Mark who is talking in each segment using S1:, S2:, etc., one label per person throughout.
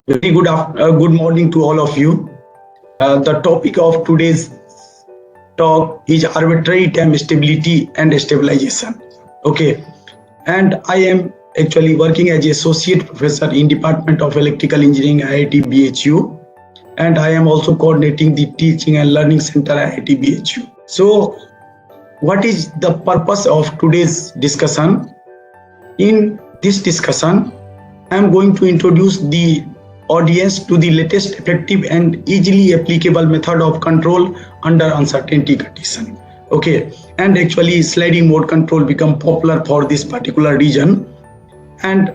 S1: Very good morning to all of you. The topic of today's talk is arbitrary time stability and stabilization. Okay, and I am actually working as associate professor in Department of Electrical Engineering IIT BHU, and I am also coordinating the Teaching and Learning Center IIT BHU. So, what is the purpose of today's discussion? In this discussion, I am going to introduce the audience to the latest effective and easily applicable method of control under uncertainty condition. Okay, and actually sliding mode control become popular for this particular region. And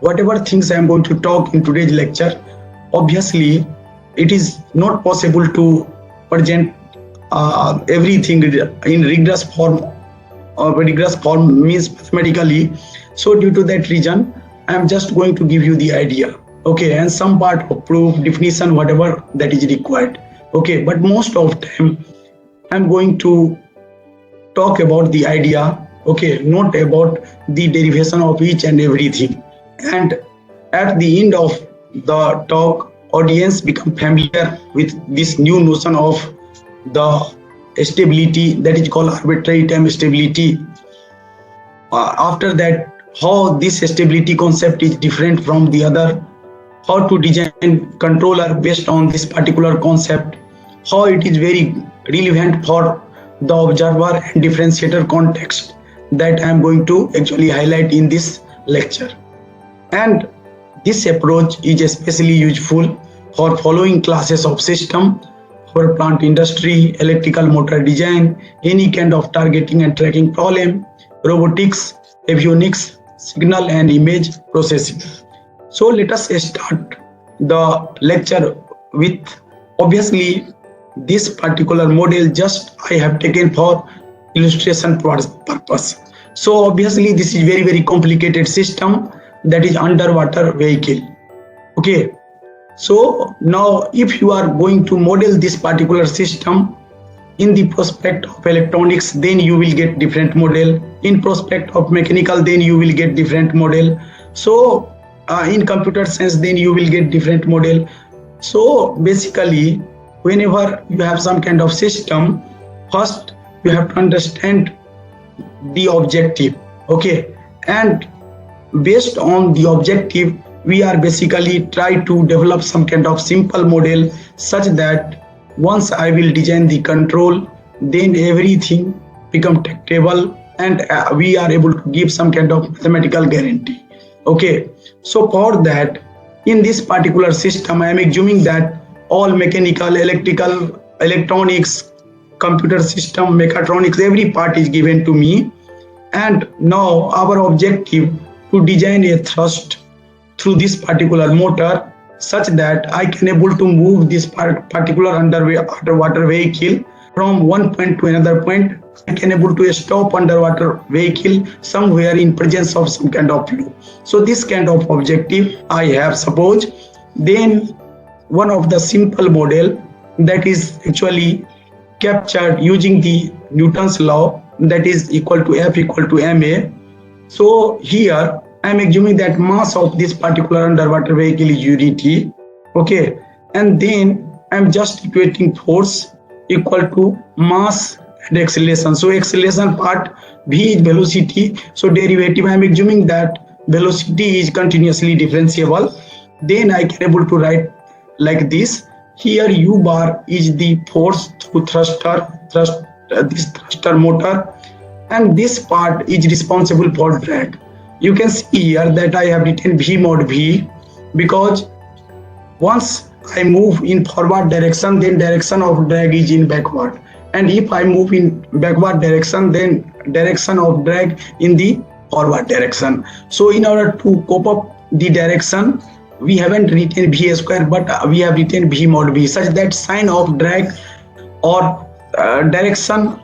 S1: whatever things I am going to talk in today's lecture, obviously it is not possible to present everything in rigorous form, or rigorous form means mathematically. So due to that reason, I am just going to give you the idea, okay, and some part of proof, definition, whatever that is required, okay. But most of time, I am going to talk about the idea, okay, not about the derivation of each and everything. And at the end of the talk, audience become familiar with this new notion of the stability, that is called arbitrary time stability. After that, how this stability concept is different from the other, how to design controller based on this particular concept, how it is very relevant for the observer and differentiator context, that I am going to actually highlight in this lecture. And this approach is especially useful for following classes of system: power plant industry, electrical motor design, any kind of targeting and tracking problem, robotics, avionics, signal and image processing. So let us start the lecture with, obviously, this particular model just I have taken for illustration purpose. So obviously this is very complicated system, that is underwater vehicle. Okay. So now if you are going to model this particular system in the prospect of electronics, then you will get different model. In prospect of mechanical, then you will get different model. So in computer science, then you will get different model. So basically, whenever you have some kind of system, first you have to understand the objective, okay, and based on the objective, we are basically try to develop some kind of simple model, such that once I will design the control, then everything become tractable, and we are able to give some kind of mathematical guarantee. Okay, so for that, in this particular system, I am assuming that all mechanical, electrical, electronics, computer system, mechatronics, every part is given to me. And now our objective to design a thrust through this particular motor, such that I can able to move this particular underwater vehicle from one point to another point. I can able to stop underwater vehicle somewhere in presence of some kind of flow. So this kind of objective I have, suppose. Then one of the simple model that is actually captured using the Newton's law, that is equal to F equal to ma. So here I am assuming that mass of this particular underwater vehicle is unity, okay, and then I am just equating force equal to mass and acceleration. So acceleration part, v is velocity, so derivative I am assuming that velocity is continuously differentiable. Then I can able to write like this. Here u bar is the force through this thruster motor, and this part is responsible for drag. You can see here that I have written v mod v, because once I move in forward direction, then direction of drag is in backward, and if I move in backward direction, then direction of drag in the forward direction. So in order to cope up the direction, we haven't written v square, but we have written v mod v, such that sign of drag or direction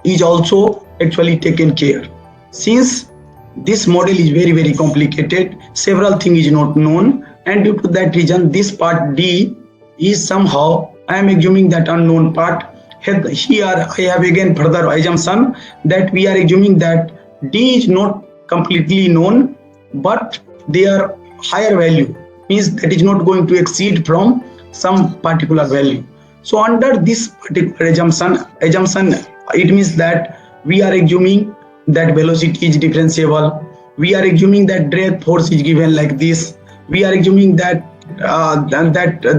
S1: is also actually taken care. Since this model is very complicated, several things is not known, and due to that reason, this part D is somehow, I am assuming that unknown part. Here I have again further assumption that we are assuming that D is not completely known, but their higher value means that is not going to exceed from some particular value. So under this particular assumption, it means that we are assuming that velocity is differentiable. We are assuming that drag force is given like this. We are assuming that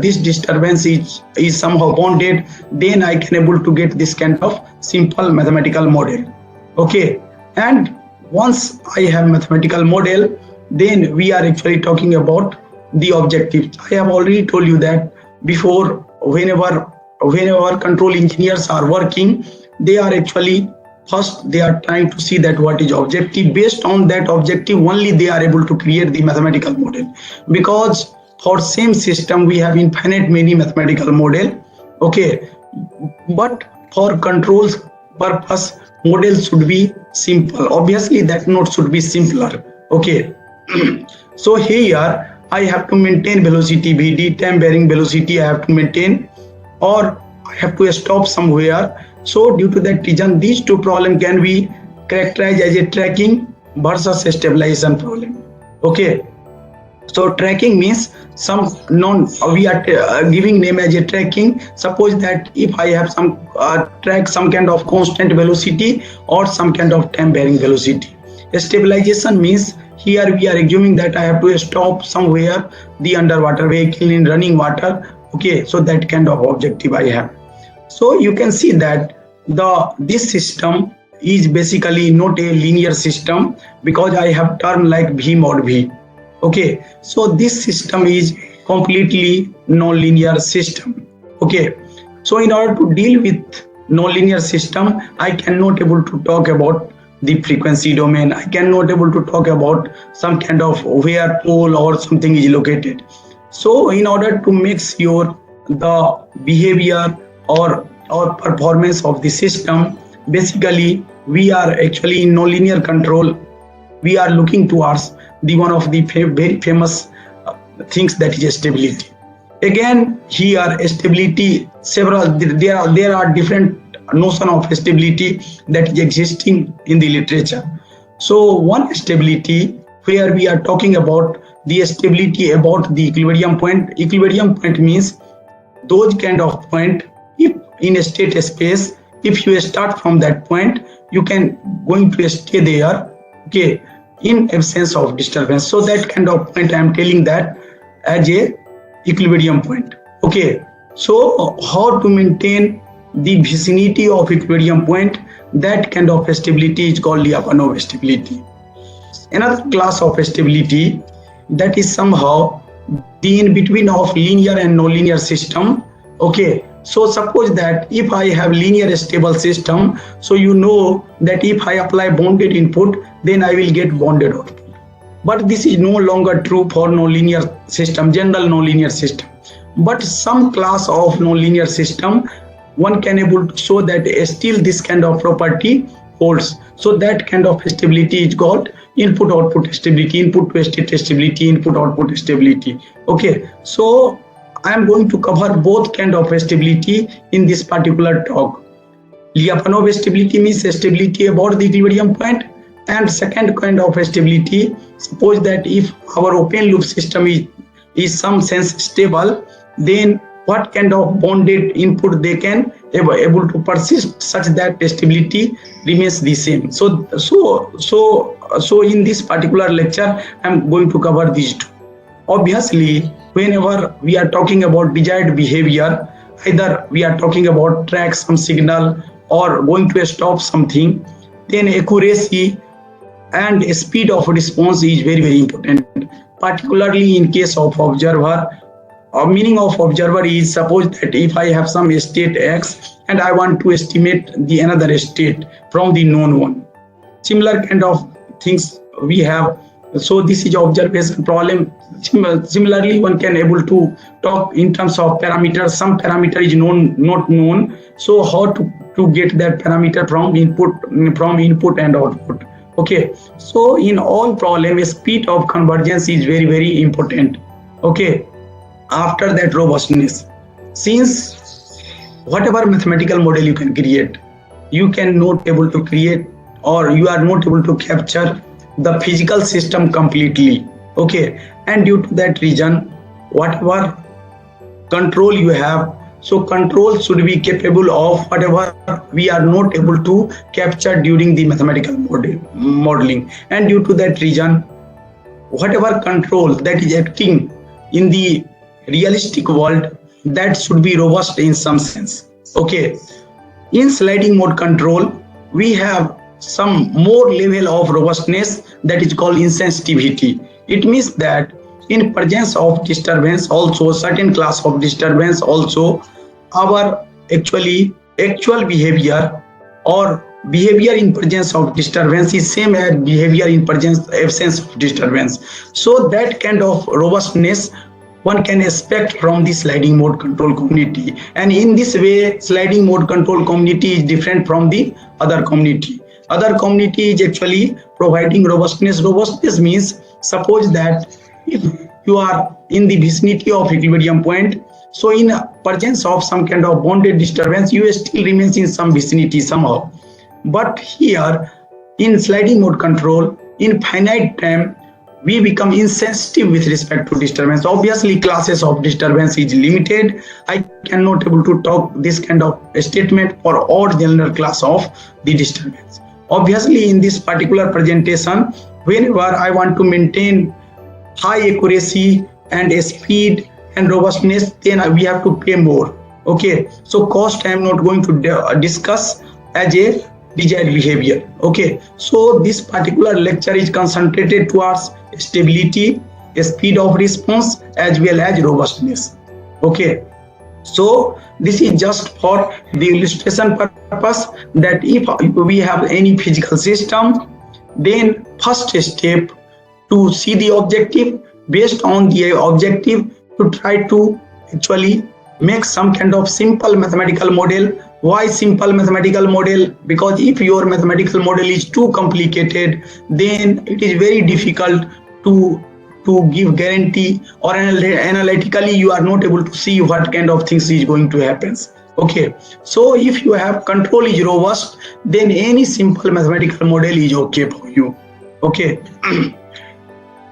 S1: this disturbance is somehow bounded. Then I can able to get this kind of simple mathematical model. Okay, and once I have mathematical model, then we are actually talking about the objective. I have already told you that before, whenever control engineers are working, they are actually first they are trying to see that what is objective. Based on that objective only they are able to create the mathematical model, because for same system we have infinite many mathematical model. Okay, but for controls purpose model should be simple. Obviously that node should be simpler. Okay. So here I have to maintain velocity vd, time varying velocity I have to maintain, or I have to stop somewhere. So due to that reason, these two problems can be characterized as a tracking versus a stabilization problem. Okay. So tracking means we are giving name as a tracking. Suppose that if I have some track some kind of constant velocity or some kind of time varying velocity. Stabilization means here we are assuming that I have to stop somewhere the underwater vehicle in running water. Okay, so that kind of objective I have. So you can see that this system is basically not a linear system, because I have term like V mod V. Okay, so this system is completely non-linear system. Okay, so in order to deal with non-linear system, I cannot able to talk about the frequency domain. I cannot able to talk about some kind of where pole or something is located. So in order to make sure the behavior or performance of the system, basically we are actually in nonlinear control, we are looking towards the one of the very famous things, that is stability. Again here stability, there are different notion of stability that is existing in the literature. So one stability where we are talking about the stability about the equilibrium point. Equilibrium point means those kind of point, if in a state space, if you start from that point, you can going to stay there. Okay, in absence of disturbance. So that kind of point I am telling that as a equilibrium point. Okay, so how to maintain the vicinity of equilibrium point, that kind of stability is called Lyapunov stability. Another class of stability, that is somehow the in between of linear and nonlinear system. Okay, so suppose that if I have linear stable system, so you know that if I apply bounded input, then I will get bounded output. But this is no longer true for nonlinear system, general nonlinear system. But some class of nonlinear system, one can able to show that still this kind of property holds. So that kind of stability is called input output stability, input to state stability, input output stability. Okay, so I am going to cover both kind of stability in this particular talk. Lyapunov stability means stability about the equilibrium point, and second kind of stability, suppose that if our open loop system is some sense stable, then what kind of bounded input they can able to persist such that stability remains the same. So in this particular lecture I am going to cover these two. Obviously whenever we are talking about desired behavior, either we are talking about track some signal or going to stop something, then accuracy and speed of response is very, very important, particularly in case of observer. Meaning of observer is, suppose that if I have some state X and I want to estimate the another state from the known one. Similar kind of things we have. So this is observation problem. Similarly, one can able to talk in terms of parameters. Some parameter is known, not known. So how to get that parameter from input and output. Okay. So in all problem, speed of convergence is very, very important. Okay. After that, robustness. Since whatever mathematical model you can create, you can not able to create, or you are not able to capture the physical system completely. Okay, and due to that reason, whatever control you have, so control should be capable of whatever we are not able to capture during the mathematical modeling. And due to that reason, whatever control that is acting in the realistic world, that should be robust in some sense. Okay, in sliding mode control, we have some more level of robustness, that is called insensitivity. It means that in presence of disturbance, also certain class of disturbance, also our actual behavior or behavior in presence of disturbance is same as behavior in presence absence of disturbance. So that kind of robustness one can expect from the sliding mode control community, and in this way sliding mode control community is different from the other community. Other community is actually providing robustness. Robustness means, suppose that if you are in the vicinity of equilibrium point, so in presence of some kind of bounded disturbance, you still remains in some vicinity somehow. But here in sliding mode control, in finite time, we become insensitive with respect to disturbance. Obviously classes of disturbance is limited. I cannot able to talk this kind of statement for all general class of the disturbance. Obviously in this particular presentation, whenever I want to maintain high accuracy and speed and robustness, then we have to pay more. Okay, so cost I am not going to discuss as a desired behavior. Okay, so this particular lecture is concentrated towards stability, speed of response, as well as robustness. Okay, so this is just for the illustration purpose, that if we have any physical system, then first step to see the objective, based on the objective to try to actually make some kind of simple mathematical model. Why simple mathematical model? Because if your mathematical model is too complicated, then it is very difficult to give guarantee, or analytically you are not able to see what kind of things is going to happen. Okay, so if you have control is robust, then any simple mathematical model is okay for you. Okay.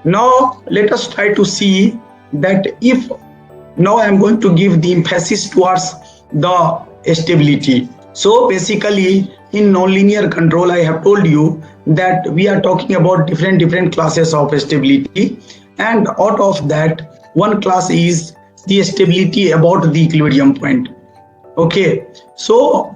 S1: Now let us try to see that if now I am going to give the emphasis towards the stability. So basically in nonlinear control, I have told you that we are talking about different classes of stability, and out of that one class is the stability about the equilibrium point. Okay, so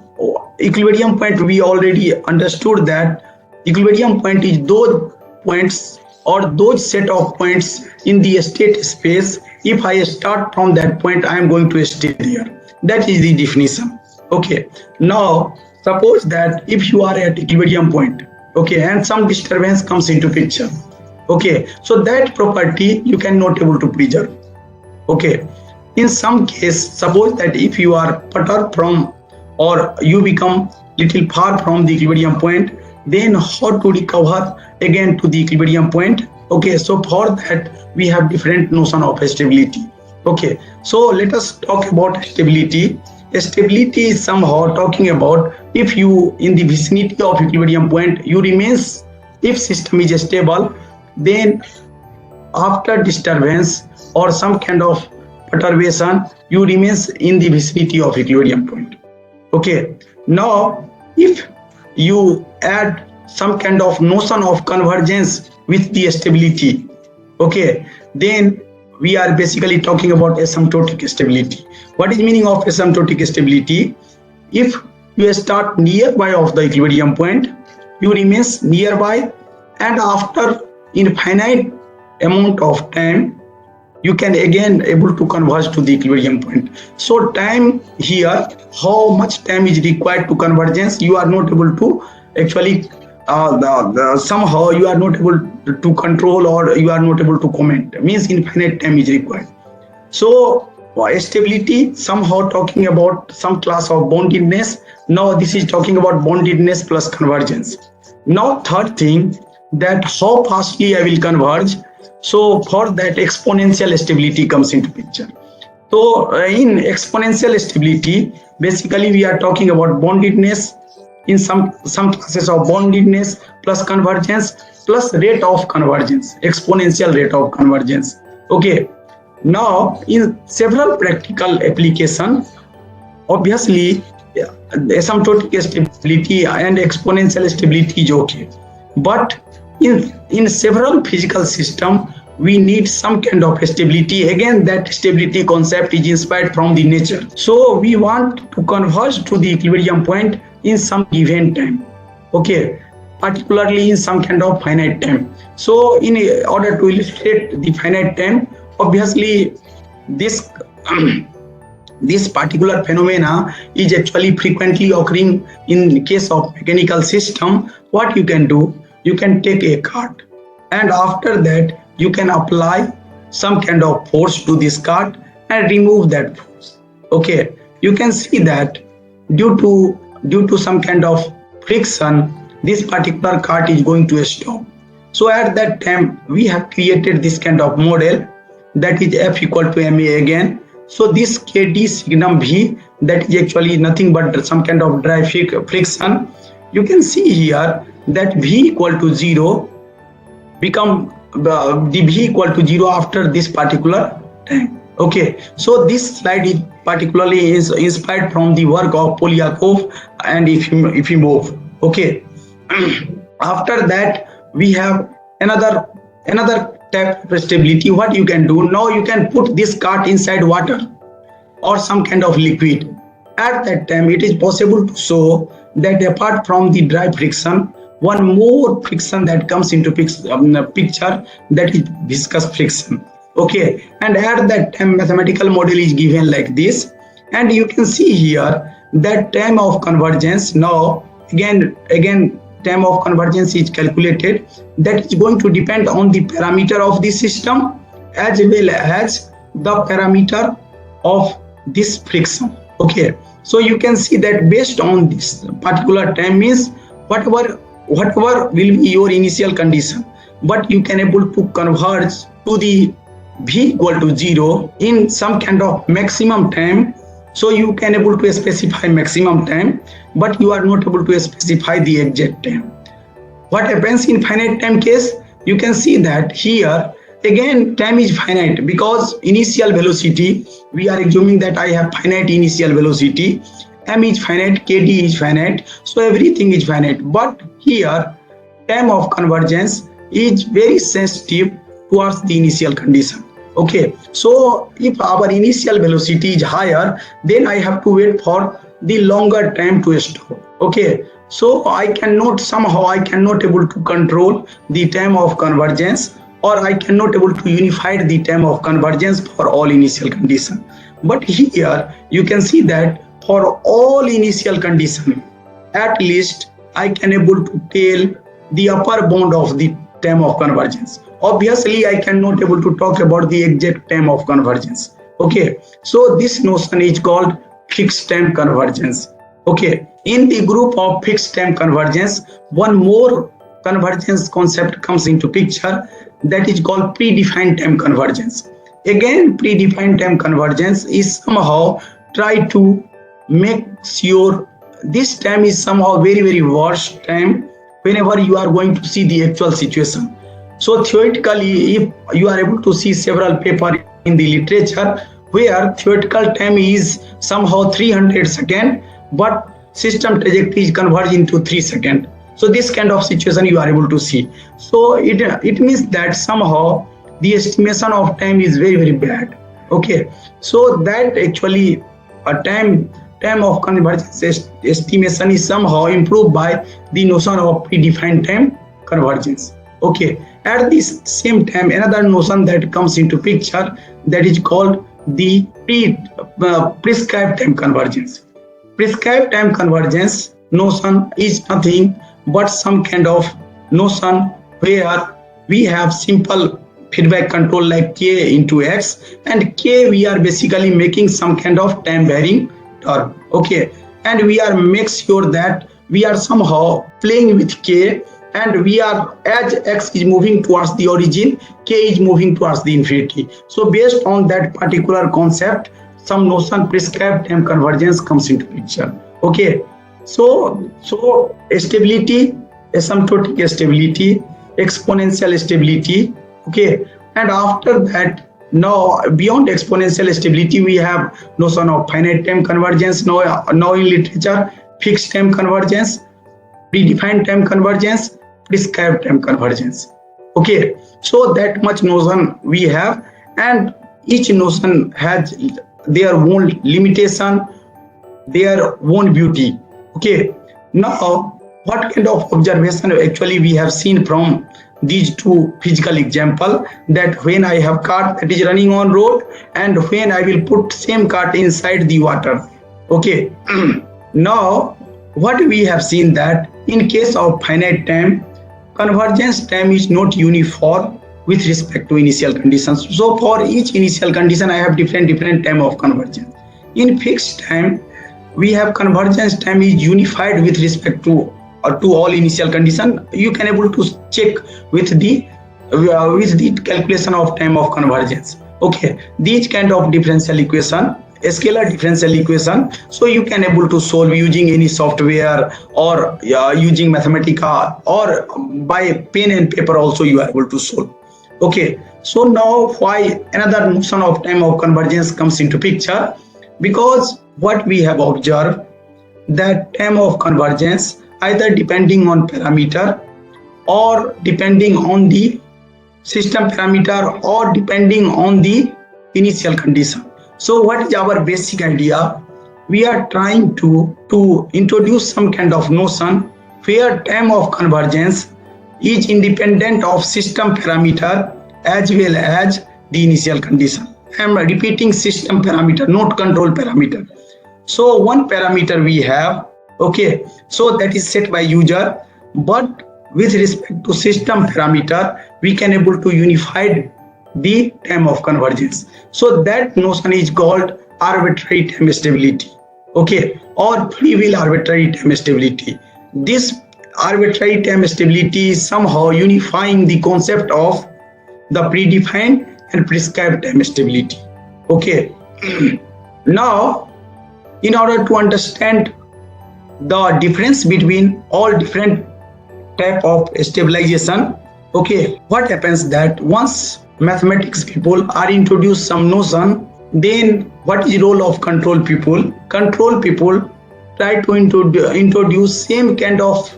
S1: equilibrium point, we already understood that equilibrium point is those points or those set of points in the state space. If I start from that point, I am going to stay there. That is the definition. Okay, now suppose that if you are at equilibrium point, okay, and some disturbance comes into picture. Okay, so that property you cannot able to preserve. Okay, in some case, suppose that if you are perturbed from, or you become little far from the equilibrium point, then how to recover again to the equilibrium point? Okay, so for that we have different notion of stability. Okay, so let us talk about stability. Stability is somehow talking about if you in the vicinity of equilibrium point, you remains, if system is stable, then after disturbance or some kind of perturbation, you remains in the vicinity of equilibrium point. Okay, now if you add some kind of notion of convergence with the stability, okay, then we are basically talking about asymptotic stability. What is meaning of asymptotic stability? If you start nearby of the equilibrium point, you remains nearby, and after infinite amount of time, you can again able to converge to the equilibrium point. So time here, how much time is required to convergence, you are not able to actually somehow you are not able to control, or you are not able to comment, means infinite time is required. So stability somehow talking about some class of bondedness. Now this is talking about bondedness plus convergence. Now third thing, that how fastly I will converge. So for that exponential stability comes into picture. So in exponential stability, basically we are talking about bondedness, in some classes of bondedness plus convergence plus rate of convergence, exponential rate of convergence. Okay, Now, in several practical applications, obviously, asymptotic stability and exponential stability is okay. But in several physical systems, we need some kind of stability. Again, that stability concept is inspired from the nature. So we want to converge to the equilibrium point in some given time. Okay, particularly in some kind of finite time. So in order to illustrate the finite time, obviously this this particular phenomena is actually frequently occurring in case of mechanical system. What you can do, you can take a cart, and after that you can apply some kind of force to this cart and remove that force. Okay, you can see that due to some kind of friction, this particular cart is going to stop. So at that time we have created this kind of model, that is F equal to ma again. So this kd signum v, that is actually nothing but some kind of dry friction. You can see here that v equal to 0 become the v equal to 0 after this particular time. Okay, so this slide is particularly is inspired from the work of Polyakov and Efimov. Okay, after that we have another type of stability. What you can do now, you can put this cart inside water or some kind of liquid. At that time it is possible to show that apart from the dry friction, one more friction that comes into picture, that is viscous friction. Okay, and at that time mathematical model is given like this, and you can see here that time of convergence. Now again time of convergence is calculated, that is going to depend on the parameter of the system as well as the parameter of this friction. Okay, so you can see that based on this particular time means whatever will be your initial condition, but you can able to converge to the v equal to 0 in some kind of maximum time. So you can able to specify maximum time, but you are not able to specify the exact time. What happens in finite time case? You can see that here again time is finite, because initial velocity, we are assuming that I have finite initial velocity, m is finite, kd is finite, so everything is finite. But here time of convergence is very sensitive towards the initial condition. Okay, so if our initial velocity is higher, then I have to wait for the longer time to stop. Okay, so I cannot able to control the time of convergence, or I cannot able to unify the time of convergence for all initial condition. But here you can see that for all initial condition, at least I can able to tell the upper bound of the time of convergence. Obviously I cannot able to talk about the exact time of convergence. Okay, so this notion is called fixed time convergence. Okay, in the group of fixed time convergence, one more convergence concept comes into picture, that is called predefined time convergence. Again, predefined time convergence is somehow try to make sure this time is somehow very worst time whenever you are going to see the actual situation. So theoretically, if you are able to see several papers in the literature where theoretical time is somehow 300 seconds, but system trajectory is converged into 3 seconds. So this kind of situation you are able to see. So it means that somehow the estimation of time is very bad. Okay, so that actually a time of convergence estimation is somehow improved by the notion of predefined time convergence. Okay, at this same time another notion that comes into picture, that is called the prescribed time convergence. Prescribed time convergence notion is nothing but some kind of notion where we have simple feedback control like k into x, and k we are basically making some kind of time varying term. Okay, and we are make sure that we are somehow playing with k, and we are, as x is moving towards the origin, k is moving towards the infinity. So based on that particular concept, some notion prescribed time convergence comes into picture. Okay, so stability, asymptotic stability, exponential stability. Okay, and after that Now beyond exponential stability, we have notion of finite time convergence. Now in literature, fixed time convergence, predefined time convergence, prescribed time convergence. Okay, so that much notion we have, and each notion has their own limitation, their own beauty. Okay, now what kind of observation actually we have seen from these two physical example, that when I have cart that is running on road and when I will put same cart inside the water. Okay, now what we have seen that in case of finite time, convergence time is not uniform with respect to initial conditions. So for each initial condition I have different time of convergence. In fixed time, we have convergence time is unified with respect to all initial condition. You can able to check with the calculation of time of convergence. Okay, these kind of differential equation, a scalar differential equation, so you can able to solve using any software or using Mathematica, or by pen and paper also you are able to solve. Okay, so now why another notion of time of convergence comes into picture? Because what we have observed, that time of convergence either depending on parameter or depending on the system parameter or depending on the initial condition. So what is our basic idea? We are trying to introduce some kind of notion where time of convergence is independent of system parameter as well as the initial condition. I am repeating system parameter, not control parameter. So one parameter we have, okay, so that is set by user, but with respect to system parameter, we can able to unify the time of convergence. So that notion is called arbitrary time stability, okay, or free will arbitrary time stability. This arbitrary time stability is somehow unifying the concept of the predefined and prescribed time stability. Okay, now in order to understand the difference between all different type of stabilization, okay, what happens that once mathematics people are introduced some notion, then what is role of control people? Control people try to introduce same kind of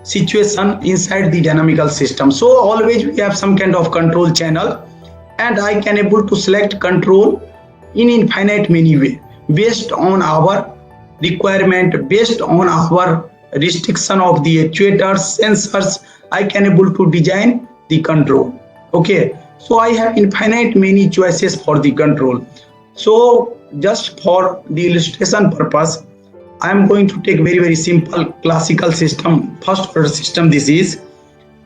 S1: situation inside the dynamical system. So always we have some kind of control channel, and I can able to select control in infinite many way based on our requirement, based on our restriction of the actuators, sensors. I can able to design the control. Okay, so I have infinite many choices for the control. So just for the illustration purpose, I am going to take very simple classical system, first order system this is.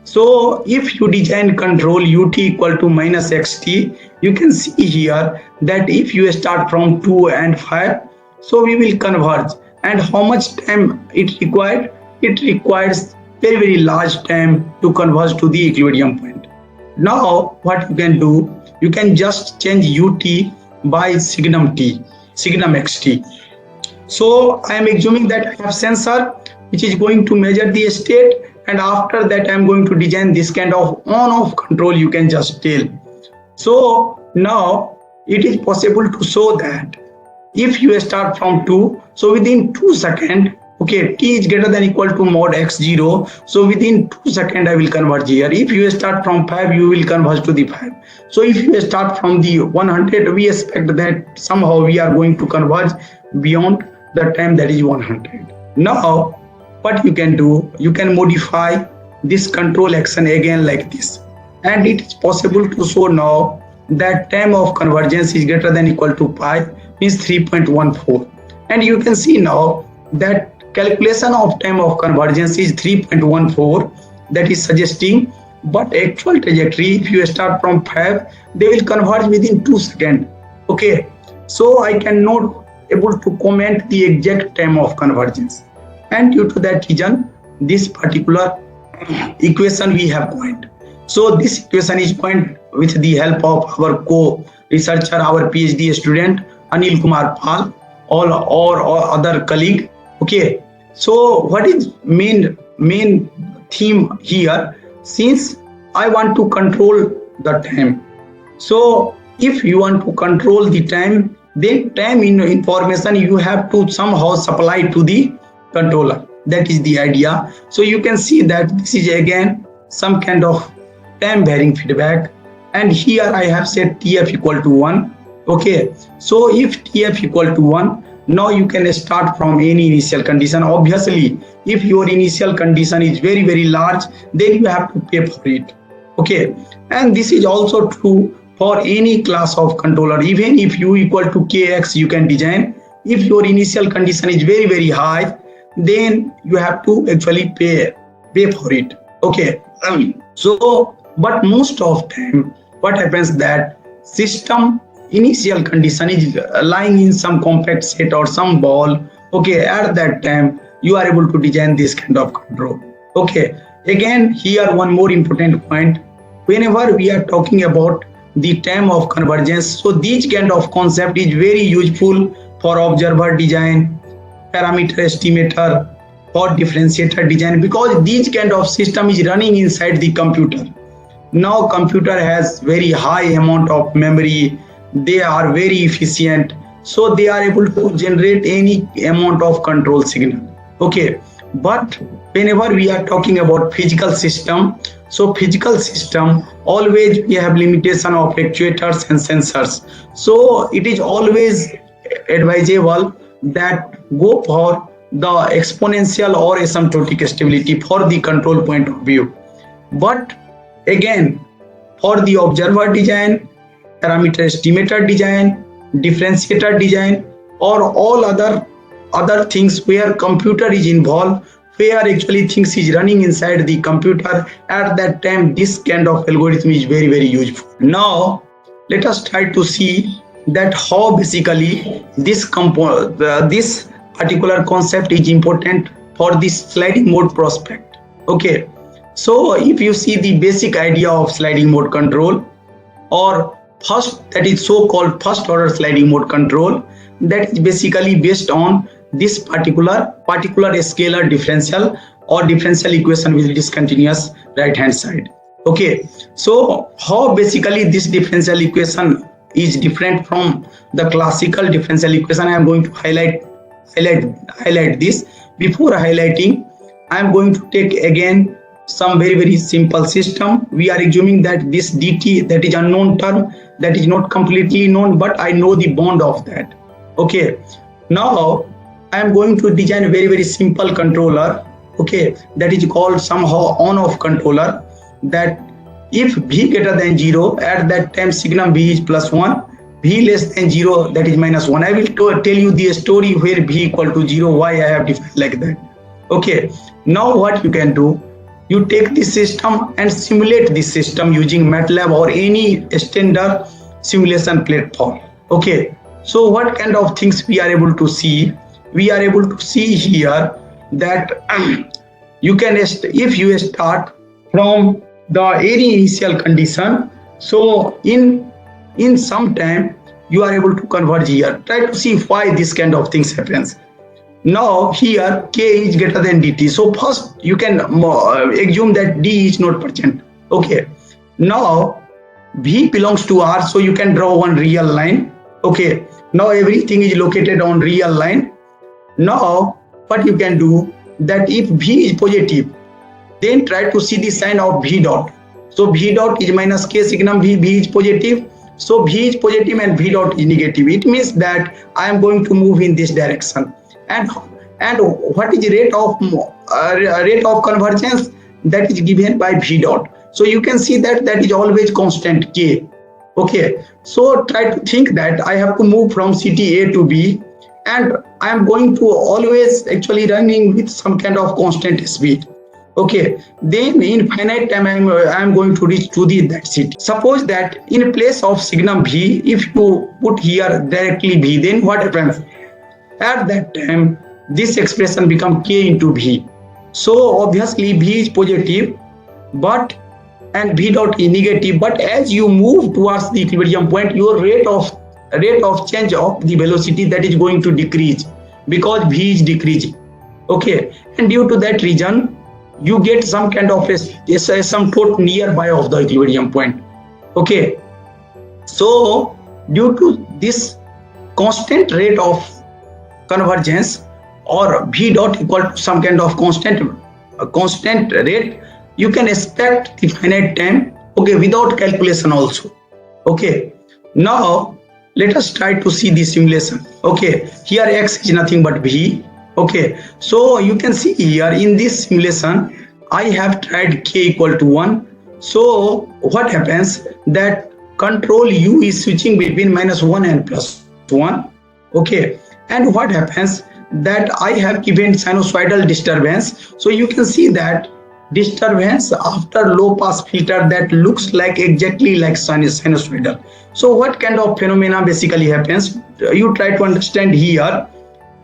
S1: So if you design control ut equal to minus xt, you can see here that if you start from 2 and 5, so we will converge. And how much time it required? It requires very large time to converge to the equilibrium point. Now what you can do, you can just change ut by signum xt. So I am assuming that I have sensor which is going to measure the state, and after that I am going to design this kind of on-off control, you can just tell. So now it is possible to show that if you start from 2, so within 2 seconds, okay, t is greater than equal to mod x0, so within 2 seconds I will converge here. If you start from 5, you will converge to the 5. So if you start from the 100, we expect that somehow we are going to converge beyond the time that is 100. Now what you can do, you can modify this control action again like this, and it is possible to show now that time of convergence is greater than equal to pi, means 3.14, and you can see now that calculation of time of convergence is 3.14, that is suggesting, but actual trajectory, if you start from 5, they will converge within 2 seconds. Okay, so I cannot able to comment the exact time of convergence, and due to that reason this particular equation we have coined. So this equation is coined with the help of our co-researcher, our PhD student Anil Kumar Pal, or other colleague. Okay, so what is main theme here? Since I want to control the time, so if you want to control the time, then time information you have to somehow supply to the controller. That is the idea. So you can see that this is again some kind of time varying feedback, and here I have set tf equal to 1. Okay, so if tf equal to 1, now you can start from any initial condition. Obviously, if your initial condition is very large, then you have to pay for it. Okay, and this is also true for any class of controller. Even if u equal to kx, you can design. If your initial condition is very high, then you have to actually pay for it. Okay, so but most of time what happens that system initial condition is lying in some compact set or some ball. Okay, at that time you are able to design this kind of control. Okay, again here one more important point, whenever we are talking about the time of convergence, so this kind of concept is very useful for observer design, parameter estimator, or differentiator design, because this kind of system is running inside the computer. Now computer has very high amount of memory, they are very efficient, so they are able to generate any amount of control signal. Okay, but whenever we are talking about physical system, so physical system always we have limitation of actuators and sensors, so it is always advisable that go for the exponential or asymptotic stability for the control point of view. But again, for the observer design, parameter estimator design, differentiator design, or all other things where computer is involved, where actually things is running inside the computer, at that time this kind of algorithm is very useful. Now let us try to see that how basically this particular concept is important for this sliding mode prospect. Okay, so if you see the basic idea of sliding mode control, or first, that is so called first order sliding mode control, that is basically based on this particular scalar differential or differential equation with discontinuous right hand side. Okay, so how basically this differential equation is different from the classical differential equation, I am going to highlight this. Before highlighting, I am going to take again some very simple system. We are assuming that this dt, that is unknown term, that is not completely known, but I know the bond of that. Okay, now I am going to design a very simple controller. Okay, that is called somehow on-off controller, that if v greater than 0, at that time signum v is +1, v less than 0, that is -1. I will tell you the story where v equal to 0, why I have defined like that. Okay, now what you can do, you take this system and simulate this system using MATLAB or any standard simulation platform. Okay, so what kind of things we are able to see? We are able to see here that you can, if you start from the any initial condition, so in some time you are able to converge here. Try to see why this kind of things happens. Now here k is greater than dt, so first you can assume that d is not present. Okay, now v belongs to r, so you can draw one real line. Okay, now everything is located on real line. Now what you can do, that if v is positive, then try to see the sign of v dot. So v dot is minus k signum v, v is positive, so v is positive and v dot is negative. It means that I am going to move in this direction. And what is rate of convergence? That is given by v dot. So you can see that is always constant k. Okay, so try to think that I have to move from city A to B, and I am going to always actually running with some kind of constant speed. Okay, then in finite time I am going to reach to that city. Suppose that in place of signum v, if you put here directly v, then what happens? At that time this expression becomes k into v. So obviously v is positive, but and v dot is negative, but as you move towards the equilibrium point, your rate of change of the velocity, that is going to decrease because v is decreasing. Okay, and due to that reason you get some kind of asymptote nearby of the equilibrium point. Okay, So due to this constant rate of convergence, or v dot equal to some kind of constant rate, you can expect the finite time, okay, without calculation also. Okay, now let us try to see the simulation. Okay, here x is nothing but v. Okay, so you can see here in this simulation I have tried k equal to 1. So what happens, that control u is switching between -1 and +1. Okay, and what happens, that I have given sinusoidal disturbance. So you can see that disturbance after low pass filter that looks like exactly like sinusoidal. So what kind of phenomena basically happens, you try to understand here,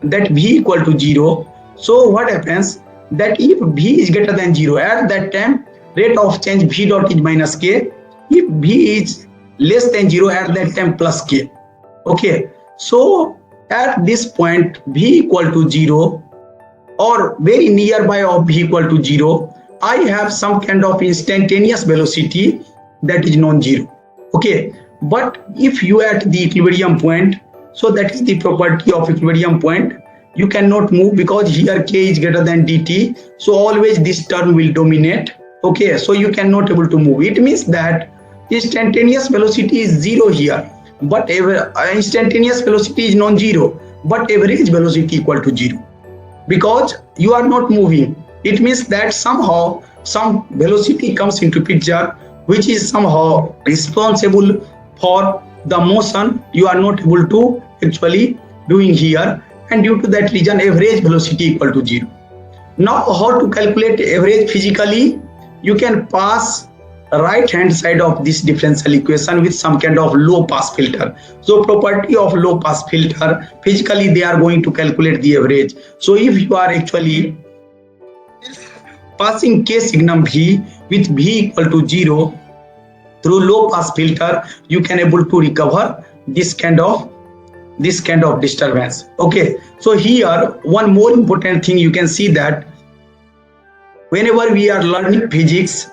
S1: that v equal to 0. So what happens, that if v is greater than 0, at that time rate of change v dot is minus k. If v is less than 0, at that time plus k. Okay, so at this point v equal to 0, or very nearby of v equal to 0, I have some kind of instantaneous velocity that is non-zero. Okay, but if you at the equilibrium point, so that is the property of equilibrium point, you cannot move because here k is greater than dt, so always this term will dominate. Okay, so you cannot able to move. It means that instantaneous velocity is 0 here, but instantaneous velocity is non-zero, but average velocity equal to 0, because you are not moving. It means that somehow some velocity comes into picture which is somehow responsible for the motion you are not able to actually doing here, and due to that reason average velocity equal to 0. Now how to calculate average physically, you can pass right hand side of this differential equation with some kind of low pass filter. So property of low pass filter, physically they are going to calculate the average. So if you are actually passing k signum v with v equal to 0 through low pass filter, you can able to recover this kind of disturbance. Okay, so here one more important thing, you can see that whenever we are learning physics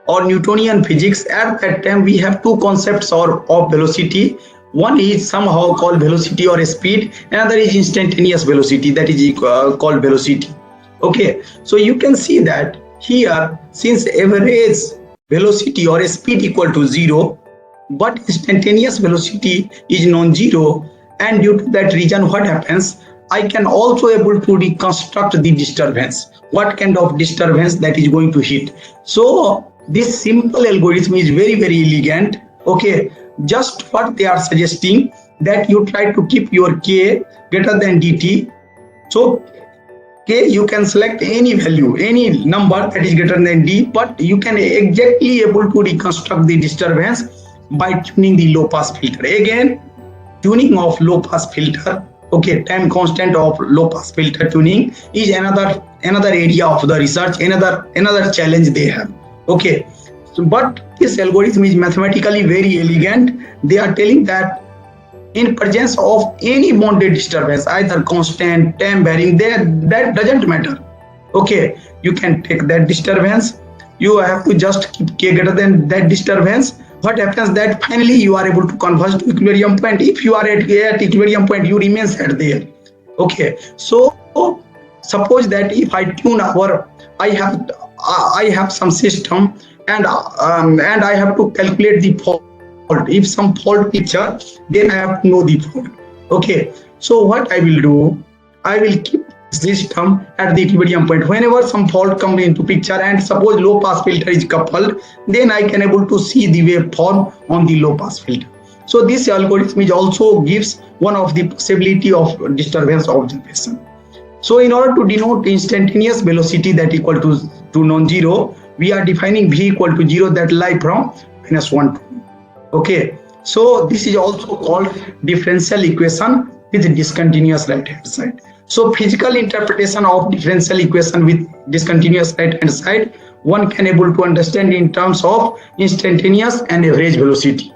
S1: or Newtonian physics, at that time we have two concepts of velocity. One is somehow called velocity or speed, another is instantaneous velocity, that is called velocity. Okay, so you can see that here, since average velocity or speed equal to 0, but instantaneous velocity is non-zero, and due to that reason what happens, I can also able to reconstruct the disturbance, what kind of disturbance that is going to hit. So this simple algorithm is very elegant. Okay, just what they are suggesting, that you try to keep your k greater than dt. So k, you can select any value, any number that is greater than d, but you can exactly able to reconstruct the disturbance by tuning the low pass filter. Again, tuning of low pass filter, okay, time constant of low pass filter tuning is another area of the research, another challenge they have. Okay, so, but this algorithm is mathematically very elegant. They are telling that in presence of any bounded disturbance, either constant, time varying, that doesn't matter. Okay, you can take that disturbance, you have to just keep k greater than that disturbance. What happens, that finally you are able to converge to equilibrium point. If you are at equilibrium point, you remain at there. Okay, so suppose that if I tune I have some system, and I have to calculate the fault. If some fault picture, then I have to know the fault. Okay, so what I will do, I will keep system at the equilibrium point. Whenever some fault comes into picture, and suppose low pass filter is coupled, then I can able to see the waveform on the low pass filter. So this algorithm is also gives one of the possibility of disturbance observation. So in order to denote instantaneous velocity that equal to non-zero, we are defining v equal to 0, that lie from -1 to 1. Okay, so this is also called differential equation with discontinuous right hand side. So physical interpretation of differential equation with discontinuous right hand side, one can able to understand in terms of instantaneous and average velocity.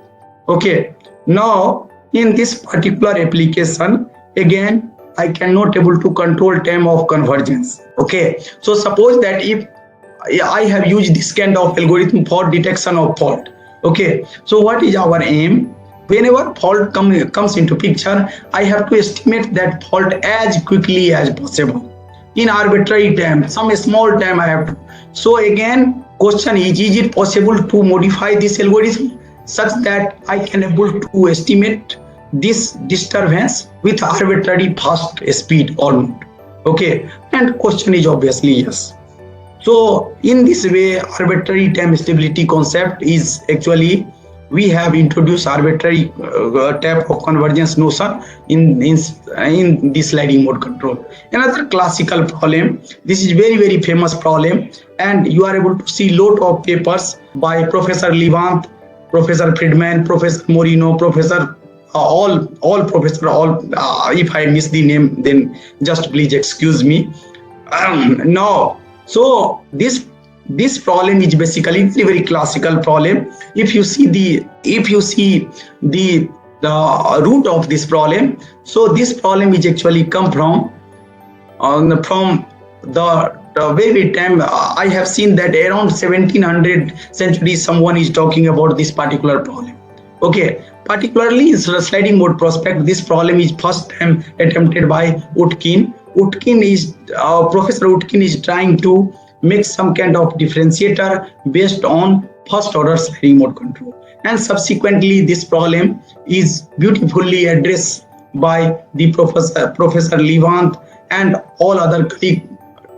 S1: Okay, now in this particular application, again I cannot able to control time of convergence. Okay, so suppose that if I have used this kind of algorithm for detection of fault. Okay, so what is our aim? whenever fault comes into picture, I have to estimate that fault as quickly as possible. In arbitrary time, some small time I have to. So again, question is it possible to modify this algorithm such that I can able to estimate this disturbance with arbitrary fast speed or not? Okay, and question is obviously yes. So in this way, arbitrary time stability concept is actually we have introduced arbitrary type of convergence notion in the sliding mode control. Another classical problem. This is very famous problem, and you are able to see lot of papers by Professor Levant, Professor Friedman, Professor Moreno, Professor all professor all. If I miss the name, then just please excuse me. No, so this problem is basically very classical problem. If you see the root of this problem, so this problem is actually come from the very time I have seen that around 1700 century someone is talking about this particular problem. Okay, particularly in sliding mode prospect, this problem is first time attempted by Utkin. Professor Utkin is trying to make some kind of differentiator based on first order sliding mode control, and subsequently this problem is beautifully addressed by the Professor Levant and all other colleagues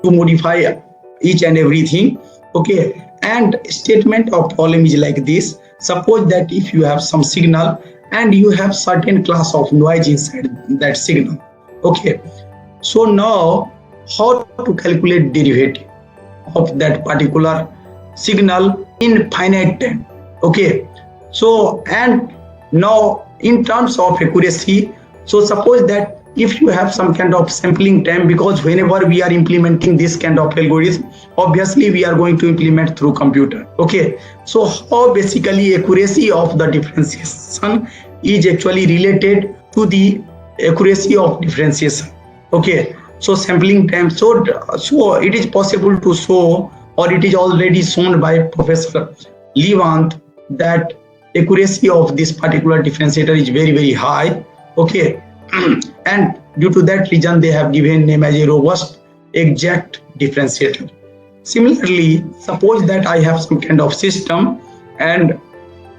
S1: to modify each and everything. Okay, and statement of problem is like this. Suppose that if you have some signal and you have certain class of noise inside that signal. Okay, so now how to calculate derivative of that particular signal in finite time? Okay, so and now in terms of accuracy, so suppose that if you have some kind of sampling time, because whenever we are implementing this kind of algorithm, obviously we are going to implement through computer. Okay, so how basically accuracy of the differentiation is actually related to the accuracy of differentiation. Okay, so sampling time, so it is possible to show, or it is already shown by Professor Levant, that accuracy of this particular differentiator is very high. Okay, and due to that reason they have given name as a robust exact differentiator. Similarly, suppose that I have some kind of system and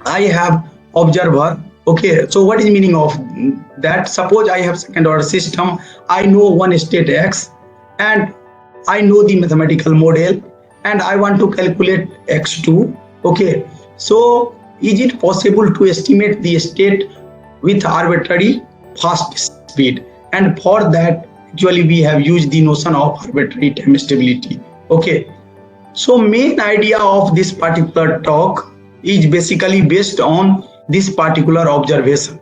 S1: I have observer. Okay, so what is meaning of that? Suppose I have second order system, I know one state X and I know the mathematical model and I want to calculate X2. Okay, so is it possible to estimate the state with arbitrary fast speed? And for that actually we have used the notion of arbitrary time stability. Okay, so main idea of this particular talk is basically based on this particular observation.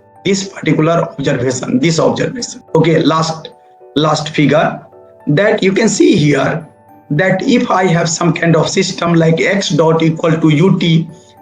S1: Okay, last figure that you can see here, that if I have some kind of system like x dot equal to ut,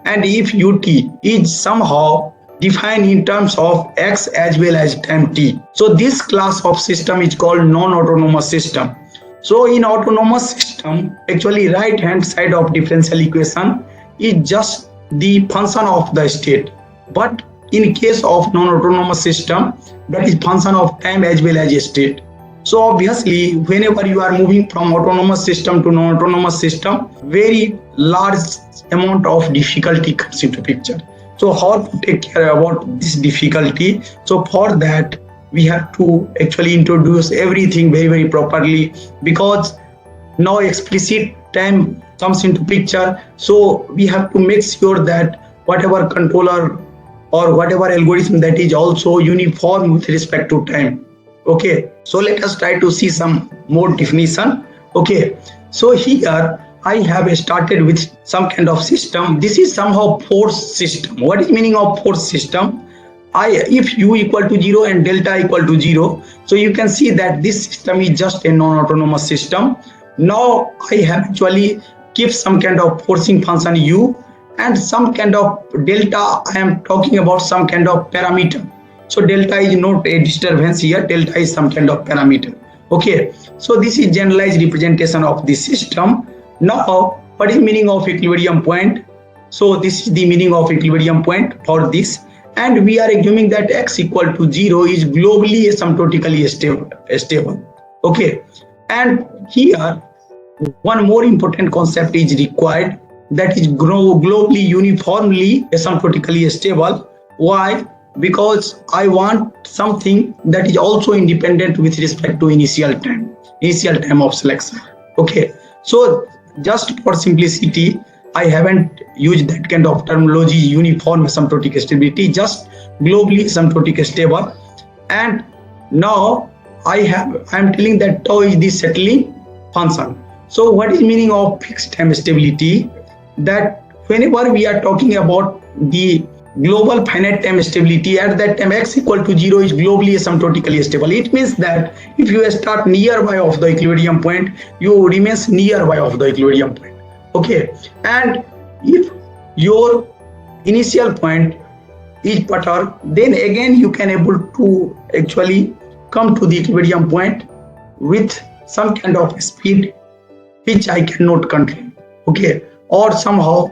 S1: and if ut is somehow defined in terms of x as well as time t, so this class of system is called non-autonomous system. So in autonomous system, actually right hand side of differential equation is just the function of the state, but in case of non-autonomous system, that is function of time as well as state. So obviously whenever you are moving from autonomous system to non-autonomous system, very large amount of difficulty comes into picture. So how to take care about this difficulty? So for that we have to actually introduce everything very properly, because now explicit time comes into picture. So we have to make sure that whatever controller or whatever algorithm that is also uniform with respect to time. Okay, so let us try to see some more definition. Okay, so here I have started with some kind of system. This is somehow force system. What is meaning of force system? If u equal to 0 and delta equal to 0, so you can see that this system is just a non-autonomous system. Now I have actually keep some kind of forcing function u and some kind of delta. I am talking about some kind of parameter. So delta is not a disturbance here, delta is some kind of parameter. Okay, so this is generalized representation of the system. Now what is meaning of equilibrium point? So this is the meaning of equilibrium point for this, and we are assuming that x equal to 0 is globally asymptotically stable. Okay, and here one more important concept is required, that is globally uniformly asymptotically stable. Why? Because I want something that is also independent with respect to initial time of selection. Okay, so just for simplicity, I haven't used that kind of terminology, uniform asymptotic stability, just globally asymptotic stable. And now I am telling that tau is the settling function. So what is meaning of fixed time stability? That whenever we are talking about the global finite time stability, at that time x equal to 0 is globally asymptotically stable. It means that if you start nearby of the equilibrium point, you remains nearby of the equilibrium point. Okay, and if your initial point is perturbed, then again you can able to actually come to the equilibrium point with some kind of speed which I cannot control. Okay, or somehow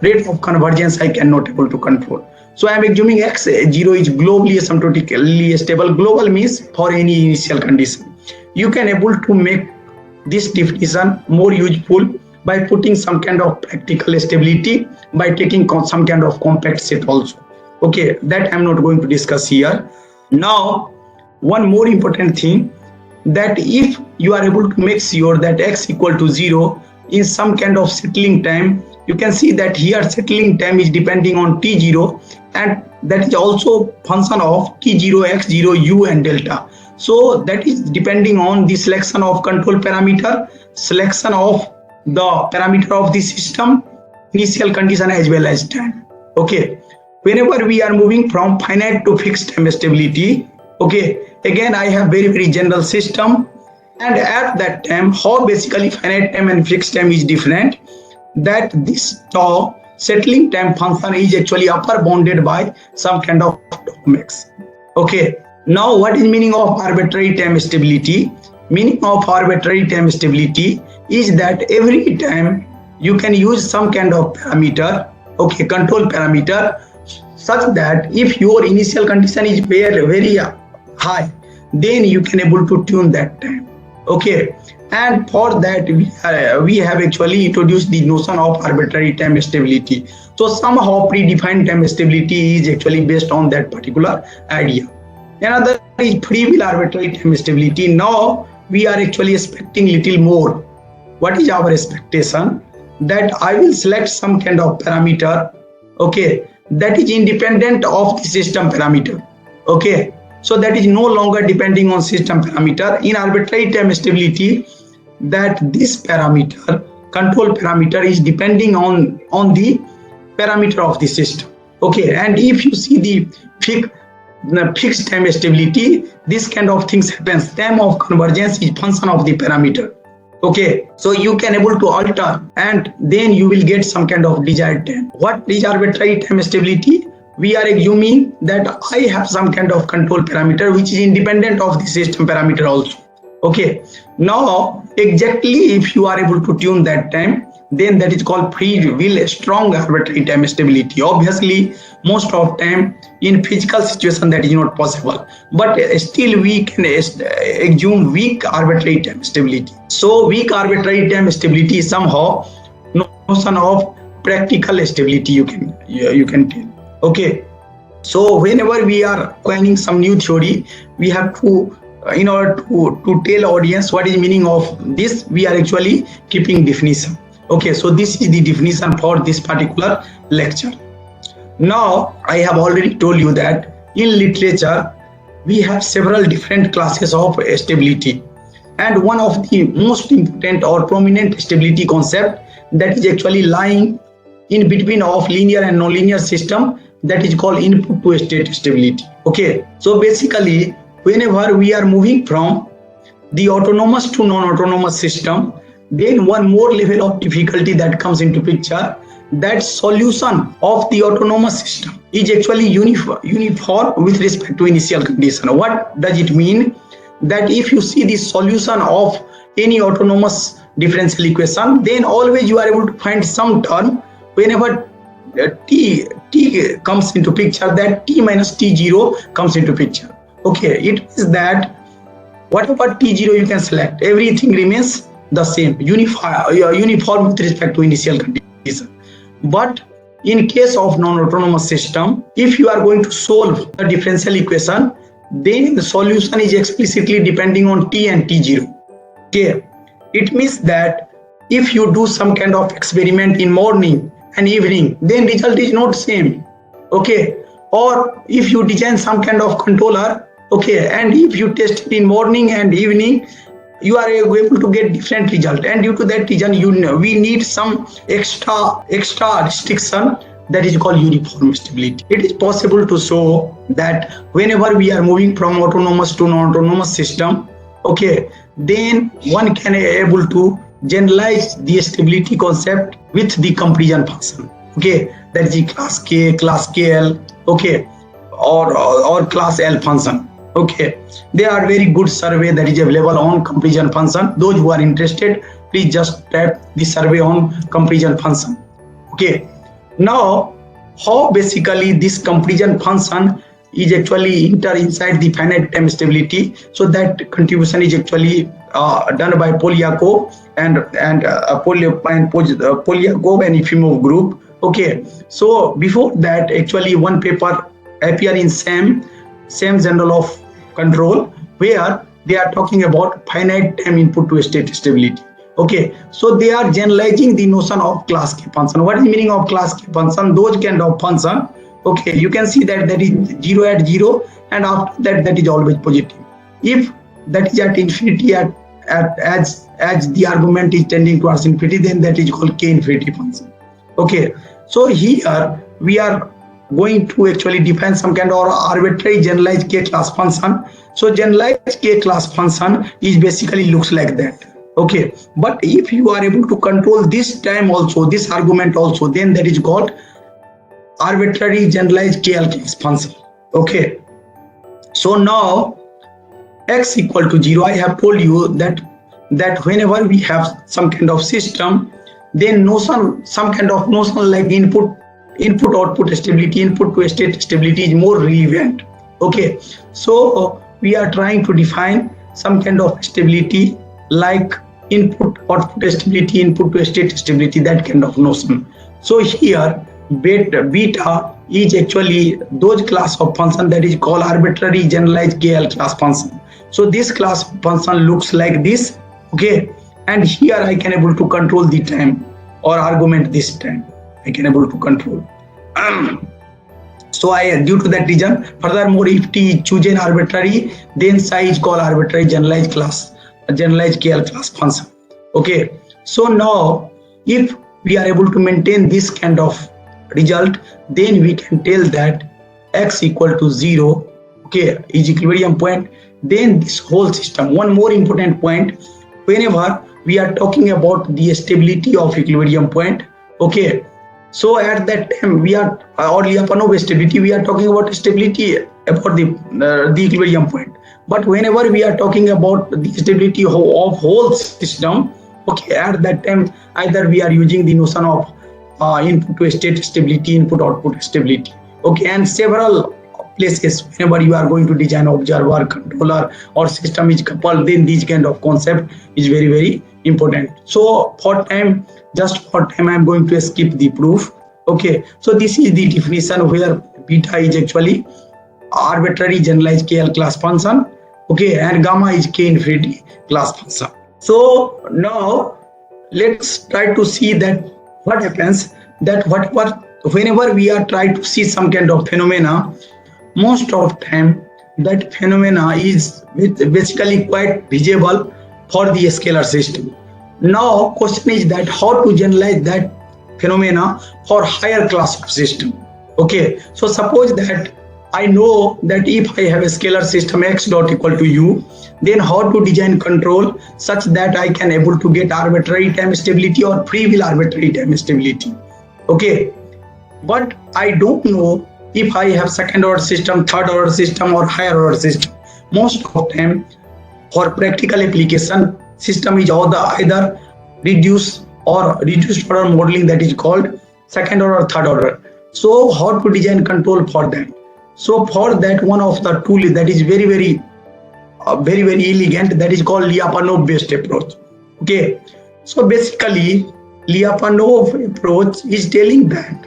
S1: rate of convergence I cannot able to control. So I am assuming x0 is globally asymptotically stable. Global means for any initial condition. You can able to make this definition more useful by putting some kind of practical stability by taking some kind of compact set also. Okay, that I'm not going to discuss here. Now, one more important thing, that if you are able to make sure that x equal to 0 in some kind of settling time, you can see that here settling time is depending on t0, and that is also function of t0, x0, u and delta. So that is depending on the selection of control parameter, selection of the parameter of the system, initial condition as well as time. Okay, whenever we are moving from finite to fixed time stability, okay, again I have very general system, and at that time how basically finite time and fixed time is different, that this tau settling time function is actually upper bounded by some kind of tau max. Okay, now what is meaning of arbitrary time stability? Meaning of arbitrary time stability is that every time you can use some kind of parameter, okay, control parameter, such that if your initial condition is very high, then you can able to tune that time. Okay, and for that we have actually introduced the notion of arbitrary time stability. So somehow predefined time stability is actually based on that particular idea. Another is free will arbitrary time stability. Now we are actually expecting little more. What is our expectation? That I will select some kind of parameter, okay, that is independent of the system parameter. Okay, so that is no longer depending on system parameter. In arbitrary time stability, that this parameter, control parameter, is depending on the parameter of the system. Okay, and if you see the fixed time stability, this kind of things happens. Time of convergence is function of the parameter. Okay, so you can able to alter and then you will get some kind of desired time. What is arbitrary time stability? We are assuming that I have some kind of control parameter which is independent of the system parameter also. Okay, now exactly if you are able to tune that time, then that is called free will strong arbitrary time stability. Obviously most of time in physical situation that is not possible, but still we can assume weak arbitrary time stability. So weak arbitrary time stability is somehow notion of practical stability, you can tell. Okay, so whenever we are coining some new theory, we have to in order to tell audience what is meaning of this, we are actually keeping definition. Okay, so this is the definition for this particular lecture. Now I have already told you that in literature we have several different classes of stability, and one of the most important or prominent stability concept that is actually lying in between of linear and nonlinear system, that is called input to state stability. Okay, so basically whenever we are moving from the autonomous to non-autonomous system, then one more level of difficulty that comes into picture, that solution of the autonomous system is actually uniform with respect to initial condition. What does it mean? That if you see the solution of any autonomous differential equation, then always you are able to find some term whenever t t comes into picture, that t minus t0 comes into picture. Okay, it means that whatever t0 you can select, everything remains the same, uniform with respect to initial condition. But in case of non-autonomous system, if you are going to solve the differential equation, then the solution is explicitly depending on t and t0. Okay, it means that if you do some kind of experiment in morning and evening, then result is not same. Okay, or if you design some kind of controller, okay, and if you test it in morning and evening, you are able to get different result, and due to that reason we need some extra restriction, that is called uniform stability. It is possible to show that whenever we are moving from autonomous to non-autonomous system, okay, then one can able to generalize the stability concept with the comparison function. Okay, that is the class K, class KL, okay, or class L function. Okay, they are very good survey that is available on comparison function. Those who are interested, please just tap the survey on comparison function. Okay, now how basically this comparison function is actually enter inside the finite time stability. So that contribution is actually done by Polyakov and Polyakov and Efimov group. Okay, so before that, actually one paper appear in same journal of control, where they are talking about finite time input to state stability. Okay, so they are generalizing the notion of class K function. What is the meaning of class K function? Those kind of function, okay, you can see that is 0 at 0, and after that is always positive. If that is at infinity, as the argument is tending towards infinity, then that is called K infinity function. Okay, so here we are going to actually define some kind of arbitrary generalized K class function. So generalized K class function is basically looks like that. Okay, but if you are able to control this time also, this argument also, then that is called arbitrary generalized KL class function. Okay, so now x equal to 0, I have told you that whenever we have some kind of system, then some kind of notion like input output stability, input to state stability is more relevant. Okay, so we are trying to define some kind of stability like input output stability, input to state stability, that kind of notion. So here beta is actually those class of function that is called arbitrary generalized KL class function. So this class of function looks like this. Okay, and here I can able to control the time or argument this time I can able to control. So due to that reason, furthermore, if t is chosen arbitrary, then psi is called arbitrary generalized KL class function. Okay, so now if we are able to maintain this kind of result, then we can tell that x equal to 0, okay, is equilibrium point. Then this whole system, one more important point, whenever we are talking about the stability of equilibrium point, okay, so at that time we are, or Lyapunov stability, we are talking about stability about the equilibrium point. But whenever we are talking about the stability of whole system, okay, at that time either we are using the notion of input to state stability, input output stability. Okay, and several places whenever you are going to design observer, controller, or system is coupled, then this kind of concept is very, very important. So just for time I am going to skip the proof. Okay, so this is the definition where beta is actually arbitrary generalized KL class function, okay, and gamma is K infinity class function. So now let's try to see that what happens, that whenever we are trying to see some kind of phenomena, most of time that phenomena is basically quite visible for the scalar system. Now question is that how to generalize that phenomena for higher class of system. Okay, so suppose that I know that if I have a scalar system x dot equal to u, then how to design control such that I can able to get arbitrary time stability or free will arbitrary time stability. Okay, but I don't know if I have second order system, third order system, or higher order system. Most of them for practical application, system is either reduced order modeling, that is called second order or third order. So how to design control for that? So for that, one of the tool that is very elegant, that is called Lyapunov based approach. Okay, so basically Lyapunov approach is telling that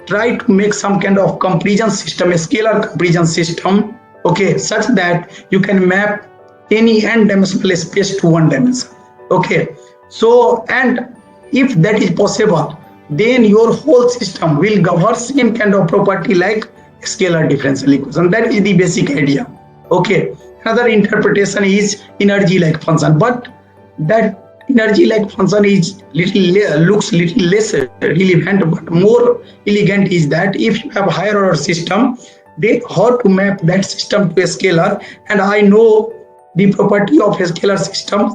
S1: try to make some kind of comparison system, a scalar comparison system, okay, such that you can map any n-dimensional space to one dimension. Okay, so and if that is possible, then your whole system will govern same kind of property like scalar differential equation. That is the basic idea. Okay, another interpretation is energy like function, but that energy like function is looks little less relevant, but more elegant is that if you have higher order system, they how to map that system to a scalar, and I know the property of a scalar system,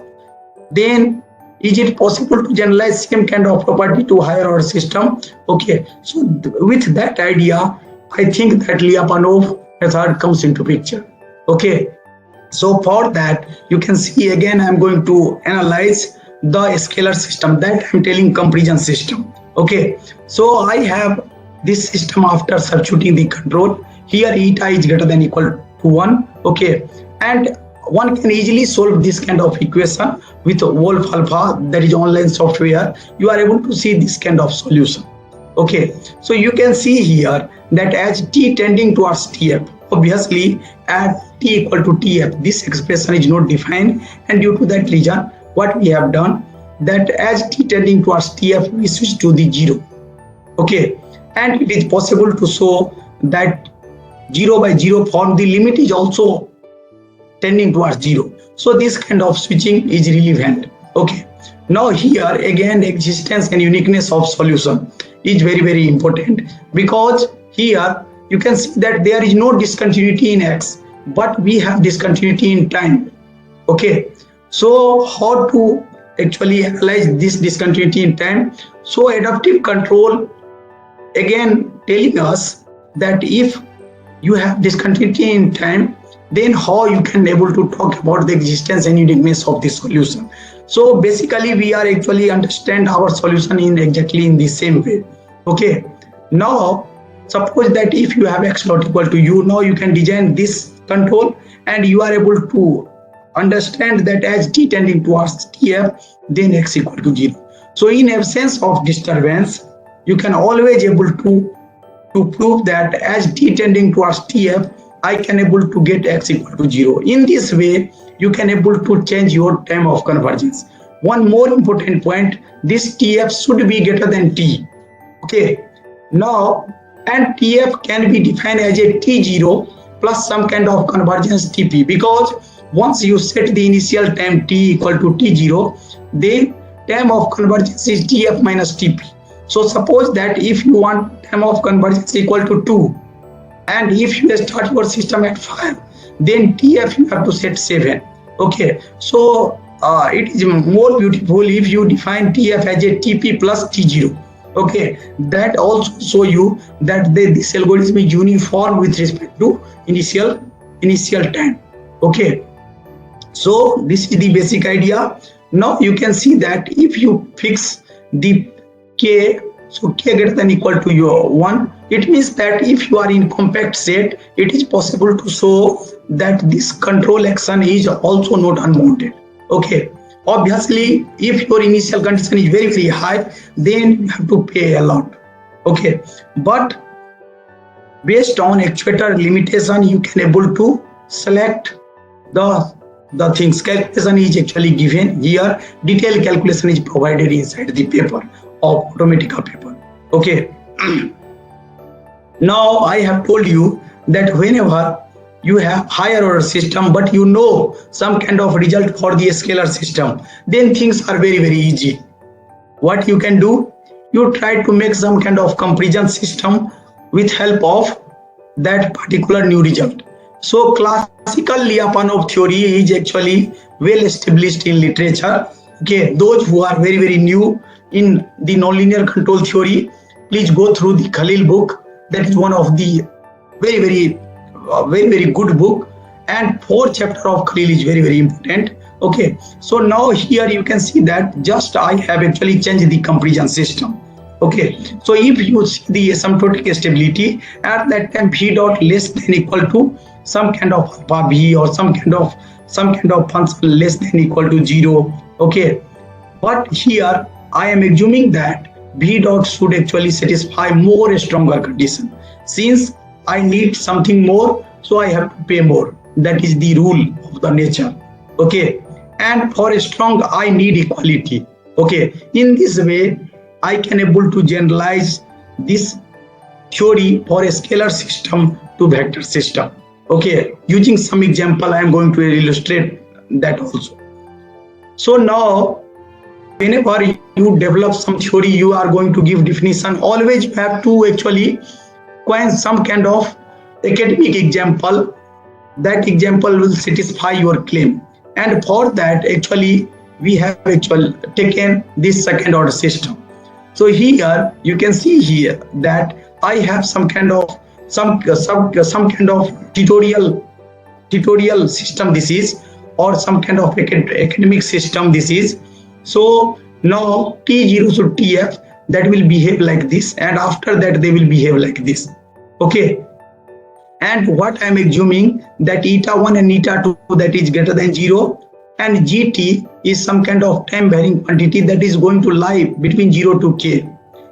S1: then is it possible to generalize same kind of property to higher order system? Okay, so with that idea, I think that Lyapunov method comes into picture. Okay, so for that, you can see again, I'm going to analyze the scalar system that I'm telling comparison system. Okay, so I have this system after substituting the control. Here eta is greater than equal to 1. Okay, and one can easily solve this kind of equation with Wolf Alpha, that is online software. You are able to see this kind of solution. Okay, so you can see here that as t tending towards tf, obviously at t equal to tf, this expression is not defined, and due to that reason, what we have done, that as t tending towards tf, we switch to the 0. Okay, and it is possible to show that 0 by 0 form, the limit is also tending towards 0. So this kind of switching is relevant. Okay, now here again, existence and uniqueness of solution is very important, because here you can see that there is no discontinuity in x, but we have discontinuity in time. Okay, so how to actually analyze this discontinuity in time? So adaptive control again telling us that if you have discontinuity in time, then how you can able to talk about the existence and uniqueness of the solution. So basically we are actually understand our solution in exactly in the same way. Okay, now suppose that if you have x not equal to u, now you can design this control, and you are able to understand that as t tending towards tf, then x equal to 0. So in absence of disturbance, you can always able to prove that as t tending towards tf, I can able to get x equal to 0. In this way, you can able to change your time of convergence. One more important point, this tf should be greater than t. Okay, now and tf can be defined as a t0 plus some kind of convergence tp, because once you set the initial time t equal to t0, then time of convergence is tf minus tp. So suppose that if you want time of convergence equal to 2, and if you start your system at 5, then tf you have to set 7. Okay, so it is more beautiful if you define tf as a tp plus t0. Okay, that also show you that this algorithm is uniform with respect to initial time. Okay, so this is the basic idea. Now you can see that if you fix the k, so k greater than equal to your 1, it means that if you are in compact set, it is possible to show that this control action is also not unbounded. Okay, obviously if your initial condition is very high, then you have to pay a lot. Okay, but based on actuator limitation, you can able to select the things. Calculation is actually given here, detailed calculation is provided inside the paper of Automatica paper. Okay, now I have told you that whenever you have higher order system, but you know some kind of result for the scalar system, then things are very easy. What you can do, you try to make some kind of comparison system with help of that particular new result. So classical Lyapunov theory is actually well established in literature. Okay, those who are very new in the nonlinear control theory, please go through the Khalil book. That is one of the very good book, and 4th chapter of Khalil is very important. Okay, so now here you can see that just I have actually changed the comparison system. Okay, so if you see the asymptotic stability, at that time v dot less than equal to some kind of alpha v, or some kind of function less than equal to 0. Okay, but here I am assuming that v dot should actually satisfy more stronger condition. Since I need something more, so I have to pay more. That is the rule of the nature. Okay, and for a strong I need equality. Okay, in this way I can able to generalize this theory for a scalar system to vector system. Okay, using some example I am going to illustrate that also. So now whenever you develop some theory, you are going to give definition. Always you have to actually coin some kind of academic example. That example will satisfy your claim, and for that actually we have actually taken this second order system. So here you can see here that I have some kind of some kind of tutorial system this is, or some kind of academic system this is. So now T0 to TF, that will behave like this, and after that they will behave like this. Okay, and what I am assuming that eta 1 and eta 2 that is greater than 0, and gt is some kind of time varying quantity that is going to lie between 0 to k,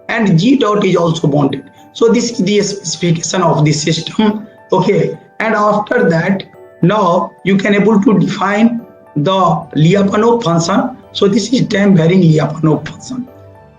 S1: and g dot is also bounded. So this is the specification of the system. Okay, and after that now you can able to define the Lyapunov function. So this is time varying Lyapunov function.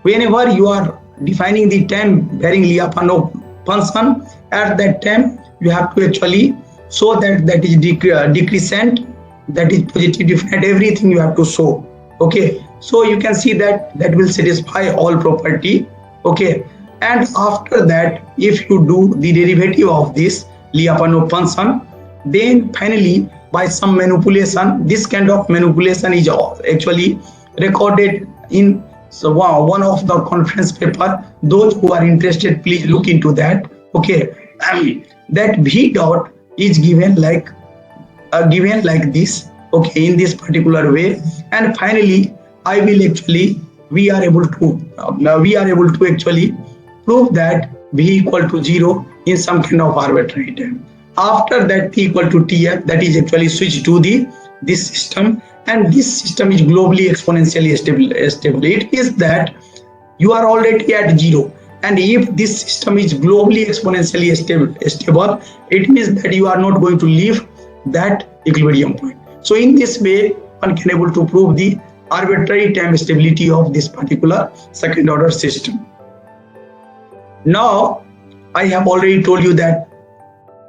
S1: Whenever you are defining the time varying Lyapunov function, at that time you have to actually show that that is decreasant, that is positive definite, everything you have to show. Okay, so you can see that that will satisfy all property. Okay, and after that if you do the derivative of this Lyapunov function, then finally by some manipulation, this kind of manipulation is actually recorded in one of the conference paper. Those who are interested, please look into that. Okay, that v dot is given like this. Okay, in this particular way, and finally I will actually we are able to actually prove that v equal to 0 in some kind of arbitrary time. After that t equal to tf, that is actually switched to this system, and this system is globally exponentially stable. It is that you are already at 0, and if this system is globally exponentially stable, it means that you are not going to leave that equilibrium point. So in this way one can able to prove the arbitrary time stability of this particular second order system. Now I have already told you that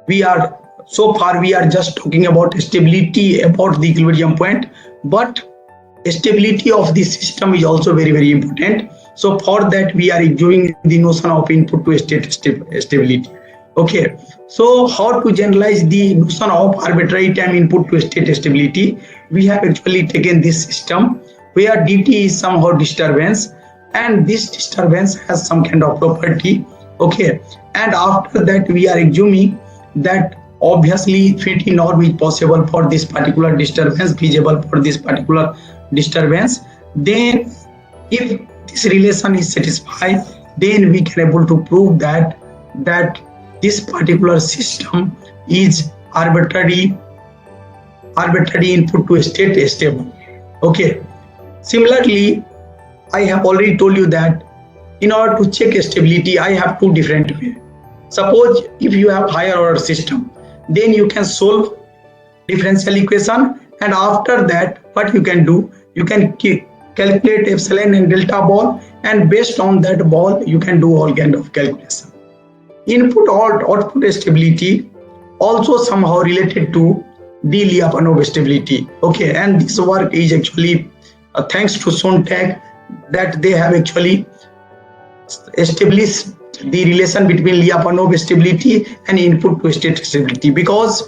S1: we are just talking about stability about the equilibrium point, but stability of the system is also very important. So for that we are using the notion of input to state stability. Okay, so how to generalize the notion of arbitrary time input to state stability? We have actually taken this system where dt is somehow disturbance, and this disturbance has some kind of property. Okay, and after that we are assuming that obviously fit in norm is possible for this particular disturbance, feasible for this particular disturbance. Then if this relation is satisfied, then we can able to prove that this particular system is arbitrary input to state stable. Okay, similarly I have already told you that in order to check stability I have two different ways. Suppose if you have higher order system, then you can solve differential equation, and after that what you can do, you can calculate epsilon and delta ball, and based on that ball you can do all kind of calculation. Input or output stability also somehow related to the Lyapunov stability. Okay, and this work is actually thanks to Sontag, that they have actually established the relation between Lyapunov stability and input to state stability, because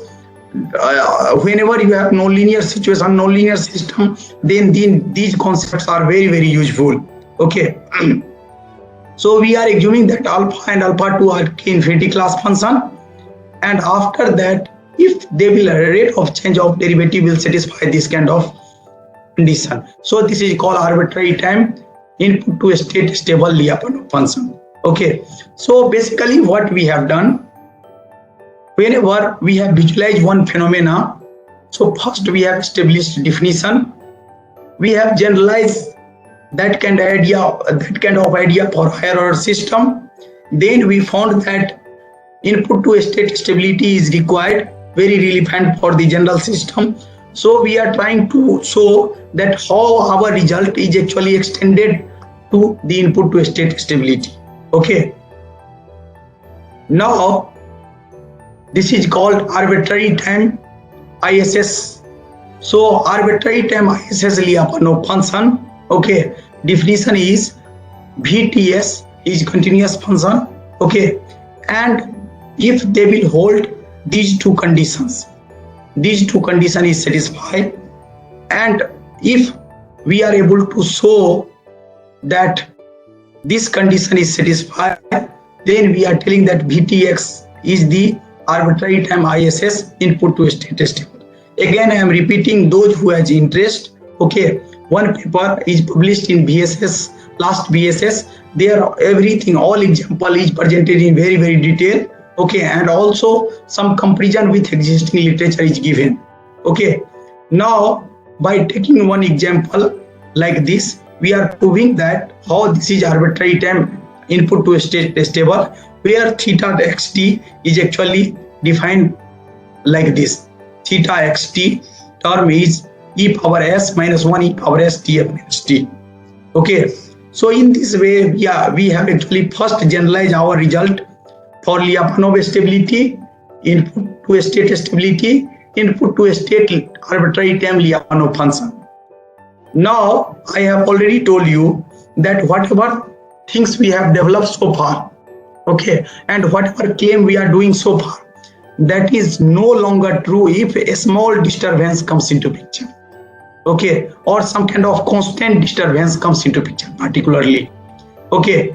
S1: whenever you have nonlinear situation, nonlinear system, then these concepts are very useful. Okay, so we are assuming that alpha and alpha 2 are k infinity class function, and after that if they will rate of change of derivative will satisfy this kind of condition. So this is called arbitrary time input to state stable Lyapunov function. Okay, so basically what we have done, whenever we have visualized one phenomena, so first we have established definition, we have generalized that kind of idea for higher order system. Then we found that input to state stability is required, very relevant for the general system. So we are trying to show that how our result is actually extended to the input to state stability. Okay, now this is called arbitrary time ISS. So arbitrary time ISS Lyapunov function. Okay, definition is VTS is continuous function. Okay, and if they will hold these two conditions is satisfied, and if we are able to show that this condition is satisfied, then we are telling that VTX is the arbitrary time ISS input to state stable. Again, I am repeating those who has interest. Okay, one paper is published in BSS, last BSS. There everything, all example is presented in very detail. Okay, and also some comparison with existing literature is given. Okay, now by taking one example like this, we are proving that how this is arbitrary time input to state stable, where theta xt is actually defined like this. Theta xt term is e power s minus 1 e power s tf minus t. Okay, so in this way we have actually first generalized our result for Lyapunov stability, input to state stability, input to state arbitrary time Lyapunov function. Now I have already told you that whatever things we have developed so far, okay, and whatever claim we are doing so far, that is no longer true if a small disturbance comes into picture. Okay, or some kind of constant disturbance comes into picture particularly. Okay,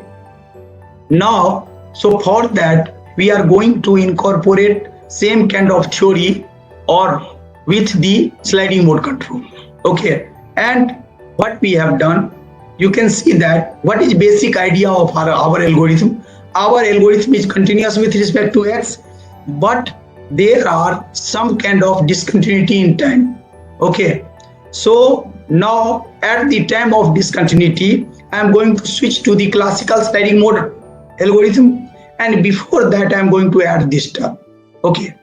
S1: now so for that we are going to incorporate same kind of theory or with the sliding mode control. Okay, and what we have done, you can see that what is basic idea of our algorithm. Our algorithm is continuous with respect to x, but there are some kind of discontinuity in time. Okay, so now at the time of discontinuity, I am going to switch to the classical sliding mode algorithm, and before that I am going to add this term. Okay,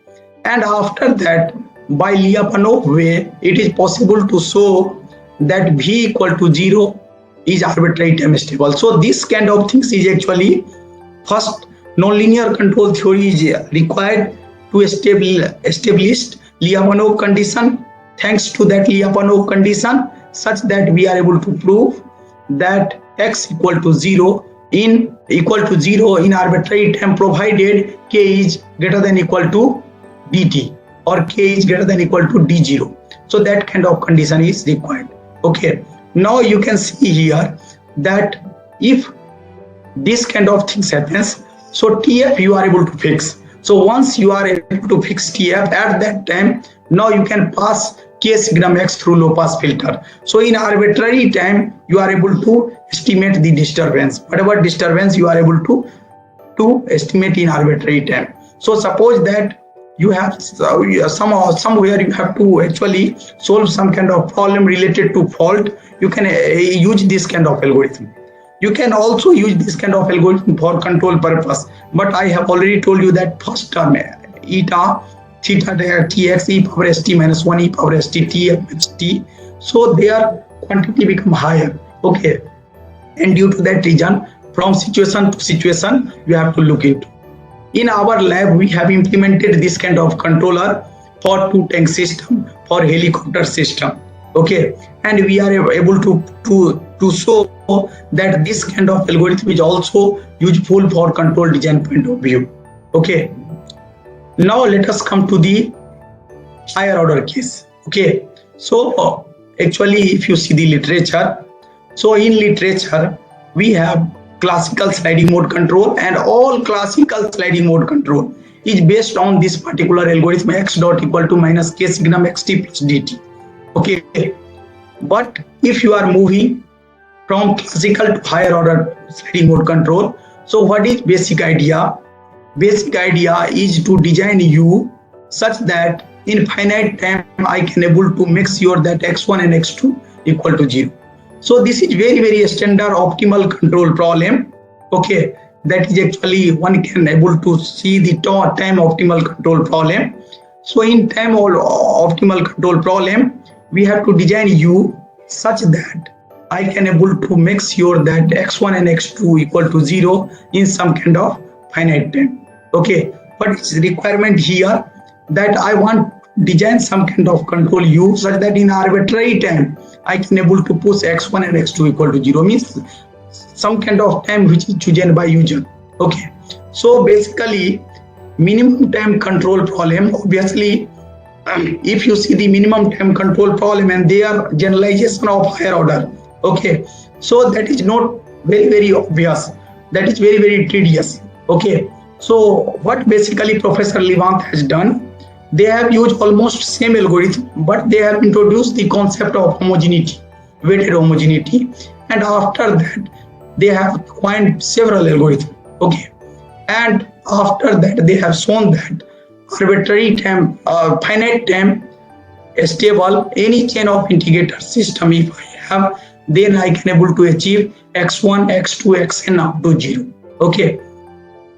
S1: and after that by Lyapunov way it is possible to show that v equal to 0 is arbitrary time stable. So this kind of things is actually first nonlinear control theory is required to establish Lyapunov condition. Thanks to that Lyapunov condition, such that we are able to prove that x equal to 0 in arbitrary time, provided k is greater than equal to dt or k is greater than equal to d0. So that kind of condition is required. Okay, now you can see here that if this kind of things happens, so TF you are able to fix. So once you are able to fix TF, at that time now you can pass k signum x through low pass filter. So in arbitrary time you are able to estimate the disturbance, whatever disturbance you are able to estimate in arbitrary time. So suppose that you have somewhere you have to actually solve some kind of problem related to fault, you can use this kind of algorithm. You can also use this kind of algorithm for control purpose, but I have already told you that first term eta theta tx e power st minus 1 e power st tf minus t, so their quantity become higher. Okay, and due to that reason, from situation to situation you have to look into. In our lab we have implemented this kind of controller for two tank system, for helicopter system. Okay, and we are able to show that this kind of algorithm is also useful for control design point of view. Okay, now let us come to the higher order case. Okay, so actually if you see the literature, so in literature we have classical sliding mode control, and all classical sliding mode control is based on this particular algorithm x dot equal to minus k signum xt plus dt. Okay, but if you are moving from classical to higher order sliding mode control. So what is basic idea? Basic idea is to design U such that in finite time I can able to make sure that x1 and x2 equal to 0. So this is very standard optimal control problem. Okay, that is actually one can able to see the time optimal control problem. So in time optimal control problem, we have to design U such that I can able to make sure that x1 and x2 equal to 0 in some kind of finite time. Okay, what is requirement here? That I want design some kind of control U such that in arbitrary time I can able to push x1 and x2 equal to 0, means some kind of time which is chosen by user. Okay, so basically minimum time control problem, obviously if you see the minimum time control problem and they are generalization of higher order. Okay, so that is not very obvious, that is very tedious. Okay, so what basically Professor Levant has done, they have used almost same algorithm, but they have introduced the concept of homogeneity, weighted homogeneity, and after that they have coined several algorithms. Okay, and after that they have shown that arbitrary time, finite time stable any chain of integrator system if I have, then I can able to achieve x1, x2, xn up to 0. Okay,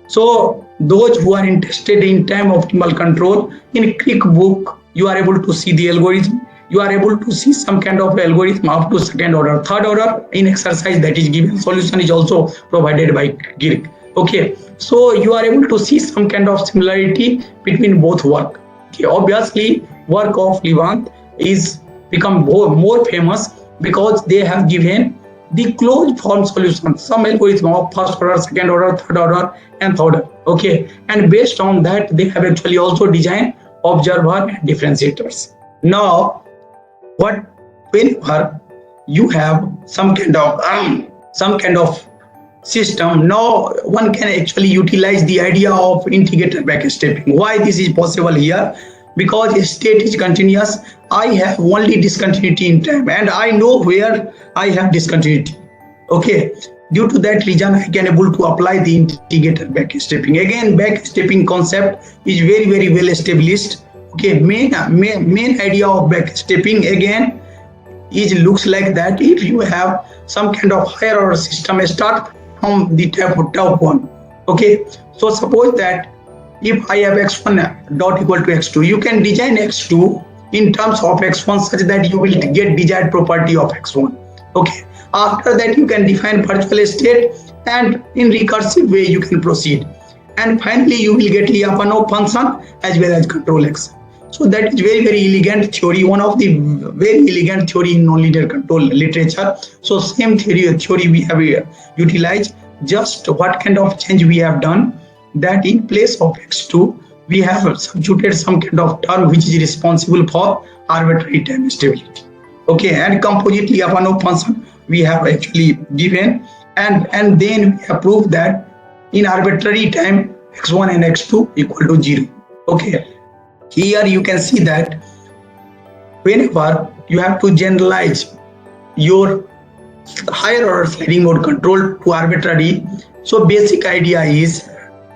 S1: so those who are interested in time optimal control, in quick book you are able to see the algorithm, you are able to see some kind of algorithm up to second order, third order in exercise that is given, solution is also provided by Girk. Okay, so you are able to see some kind of similarity between both work. Okay, obviously work of Levant is become more famous because they have given the closed form solution, some algorithm of first order, second order, third order and third order. Okay, and based on that they have actually also designed observer and differentiators. Now whenever you have some kind of system, now one can actually utilize the idea of integrator backstepping. Why this is possible here? Because state is continuous, I have only discontinuity in time and I know where I have discontinuity. Okay, due to that reason I can able to apply the integrator backstepping. Again, backstepping concept is very well established. Okay, main idea of backstepping again is looks like that if you have some kind of higher order system, start from the top one. Okay, so suppose that if I have x1 dot equal to x2, you can design x2 in terms of x1 such that you will get desired property of x1. Okay, after that you can define virtual state and in recursive way you can proceed, and finally you will get Lyapunov function as well as control x. So that is very elegant theory, one of the very elegant theory in nonlinear control literature. So same theory we have utilized, just what kind of change we have done, that in place of x2 we have substituted some kind of term which is responsible for arbitrary time stability. Okay, and composite Lyapunov function we have actually given, and then we have proved that in arbitrary time x1 and x2 equal to 0. Okay, here you can see that whenever you have to generalize your higher order sliding mode control to arbitrary, so basic idea is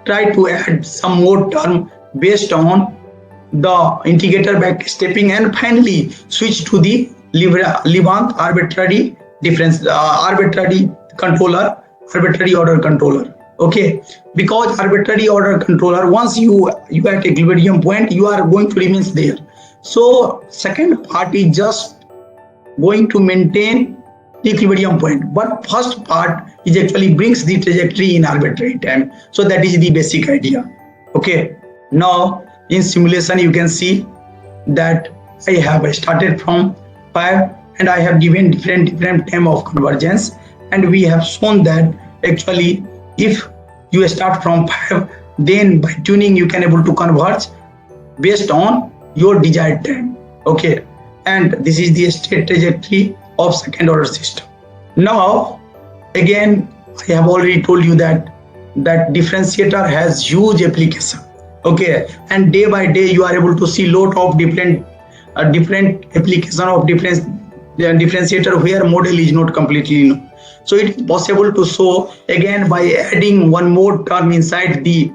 S1: try to add some more term based on the integrator backstepping and finally switch to the Levant arbitrary order controller. Okay, because arbitrary order controller, once you at equilibrium point, you are going to remain there. So second part is just going to maintain the equilibrium point, but first part is actually brings the trajectory in arbitrary time. So that is the basic idea. Okay, now in simulation you can see that I have started from 5 and I have given different time of convergence, and we have shown that actually if you start from 5, then by tuning you can able to converge based on your desired time. Okay, and this is the state trajectory of second order system. Now again I have already told you that differentiator has huge application. Okay, and day by day you are able to see lot of different application of differentiator where model is not completely known. So it is possible to show again by adding one more term inside the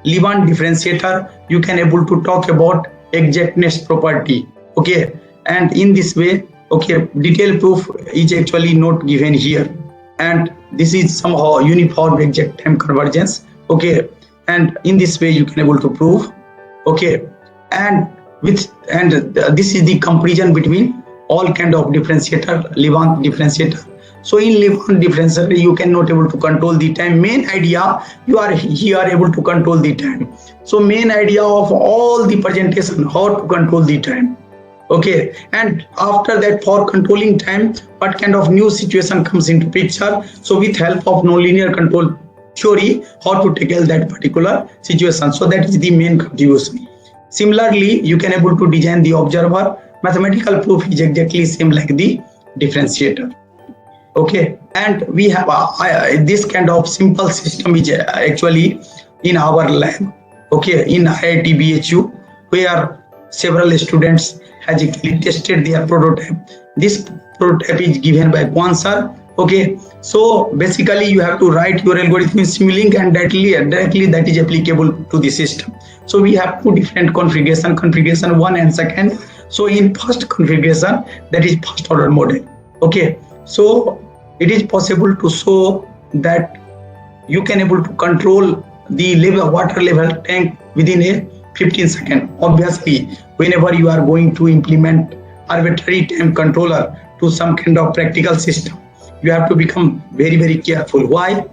S1: Levant differentiator. You can able to talk about exactness property. Okay, and in this way, okay, detailed proof is actually not given here, and this is somehow uniform exact time convergence. Okay, and in this way you can able to prove. Okay, and this is the comparison between all kind of differentiator, Levant differentiator. So in Levant differentiator you cannot able to control the time. Main idea, you are here able to control the time. So main idea of all the presentation, how to control the time. Okay, and after that, for controlling time, what kind of new situation comes into picture? So with help of nonlinear control theory, how to tackle that particular situation. So that is the main contribution. Similarly, you can able to design the observer. Mathematical proof is exactly same like the differentiator. Okay, and we have this kind of simple system is actually in our lab. Okay, in IIT BHU, where several students has actually tested their prototype. This prototype is given by Quansar. Okay, so basically you have to write your algorithm in Simulink, and directly that is applicable to the system. So we have two different configuration 1 and 2nd. So in first configuration, that is first order model. Okay, so it is possible to show that you can able to control the level, water level tank within a 15 seconds. Obviously, whenever you are going to implement arbitrary time controller to some kind of practical system, you have to become very careful. Why?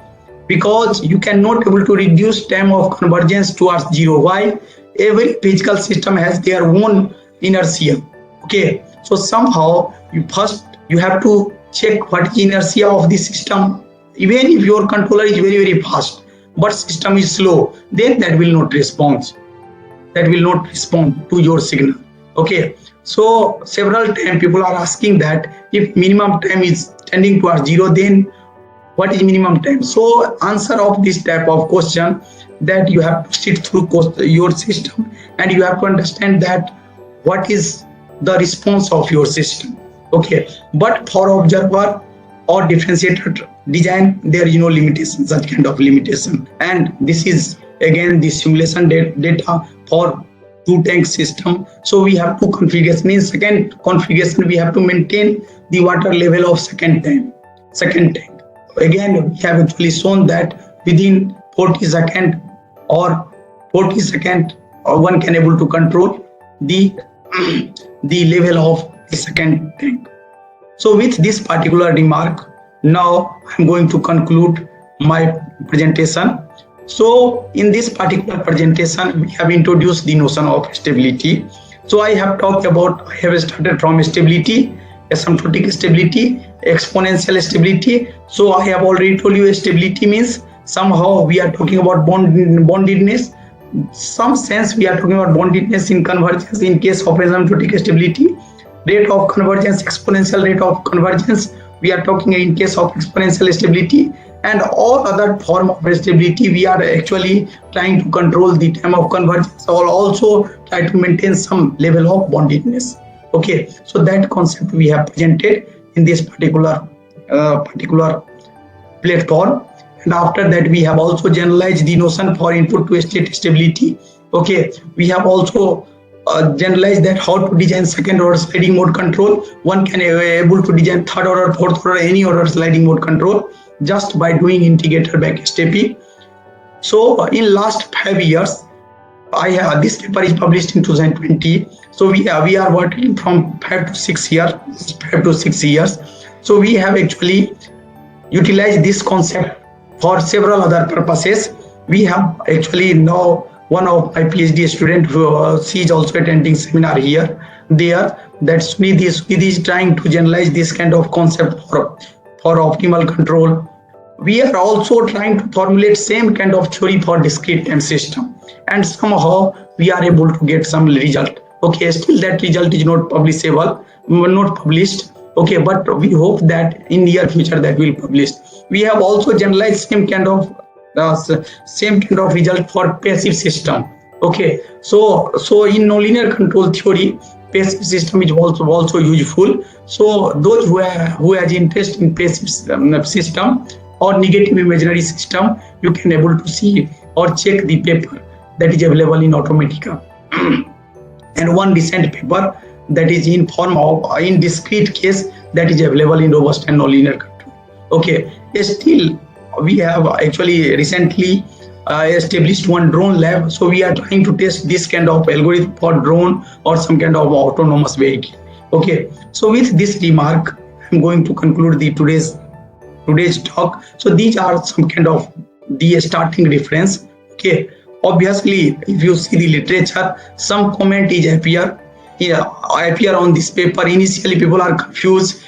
S1: Because you cannot able to reduce time of convergence towards zero. Why? Every physical system has their own inertia. Okay, so somehow you have to check what is inertia of the system. Even if your controller is very fast, but system is slow, then that will not respond to your signal. Okay, so several times people are asking that if minimum time is tending towards zero, then what is minimum time? So answer of this type of question, that you have to sit through your system, and you have to understand that what is the response of your system. Okay, but for observer or differentiator design, there is no limitation, such kind of limitation. And this is again the simulation data for two tank system. So we have two configuration. In second configuration, we have to maintain the water level of second tank. Again, we have actually shown that within 40 seconds or one can able to control the level of the second tank. So with this particular remark, now I'm going to conclude my presentation. So in this particular presentation, we have introduced the notion of stability. So I have started from stability, asymptotic stability, exponential stability. So I have already told you stability means somehow we are talking about bondedness. Some sense we are talking about bondedness in convergence in case of asymptotic stability. Rate of convergence, exponential rate of convergence, we are talking in case of exponential stability. And all other form of stability, we are actually trying to control the time of convergence, or also try to maintain some level of bondedness. Okay, so that concept we have presented in this particular platform. And after that, we have also generalized the notion for input to state stability. Okay, we have also generalize that how to design second order sliding mode control. One can able to design third order, fourth order, any order sliding mode control just by doing integrator backstepping. So in last 5 years, this paper is published in 2020. So we are working from 5 to 6 years. So we have actually utilized this concept for several other purposes. We have actually now one of my PhD student, she is also attending seminar there, that Sunidhi is trying to generalize this kind of concept for optimal control. We are also trying to formulate same kind of theory for discrete time system, and somehow we are able to get some result. Okay, still that result is not published. Okay, but we hope that in near future that will be published. We have also generalized same kind of result for passive system. Okay, so in nonlinear control theory, passive system is also useful. So those who has interest in passive system or negative imaginary system, you can able to see or check the paper that is available in Automatica. And one recent paper that is in form of in discrete case that is available in robust and nonlinear control. Okay, still we have actually recently established one drone lab, so we are trying to test this kind of algorithm for drone or some kind of autonomous vehicle. Okay, so with this remark, I'm going to conclude the today's talk. So these are some kind of the starting reference. Okay, obviously if you see the literature, some comment is appear on this paper. Initially people are confused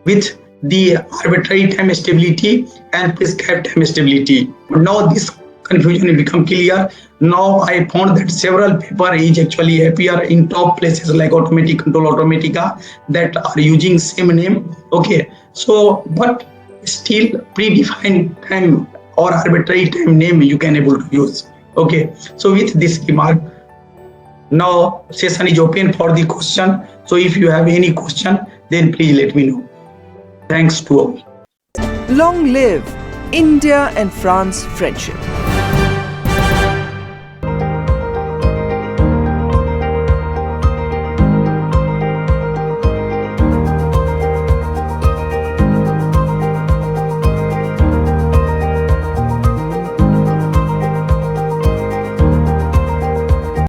S1: with the arbitrary time stability and prescribed time stability. Now this confusion will become clear. Now I found that several papers is actually appear in top places like Automatic Control Automatica that are using same name. Okay, so but still predefined time or arbitrary time name you can able to use. Okay, so with this remark, now session is open for the question. So if you have any question, then please let me know. Thanks to all.
S2: Long live India and France friendship.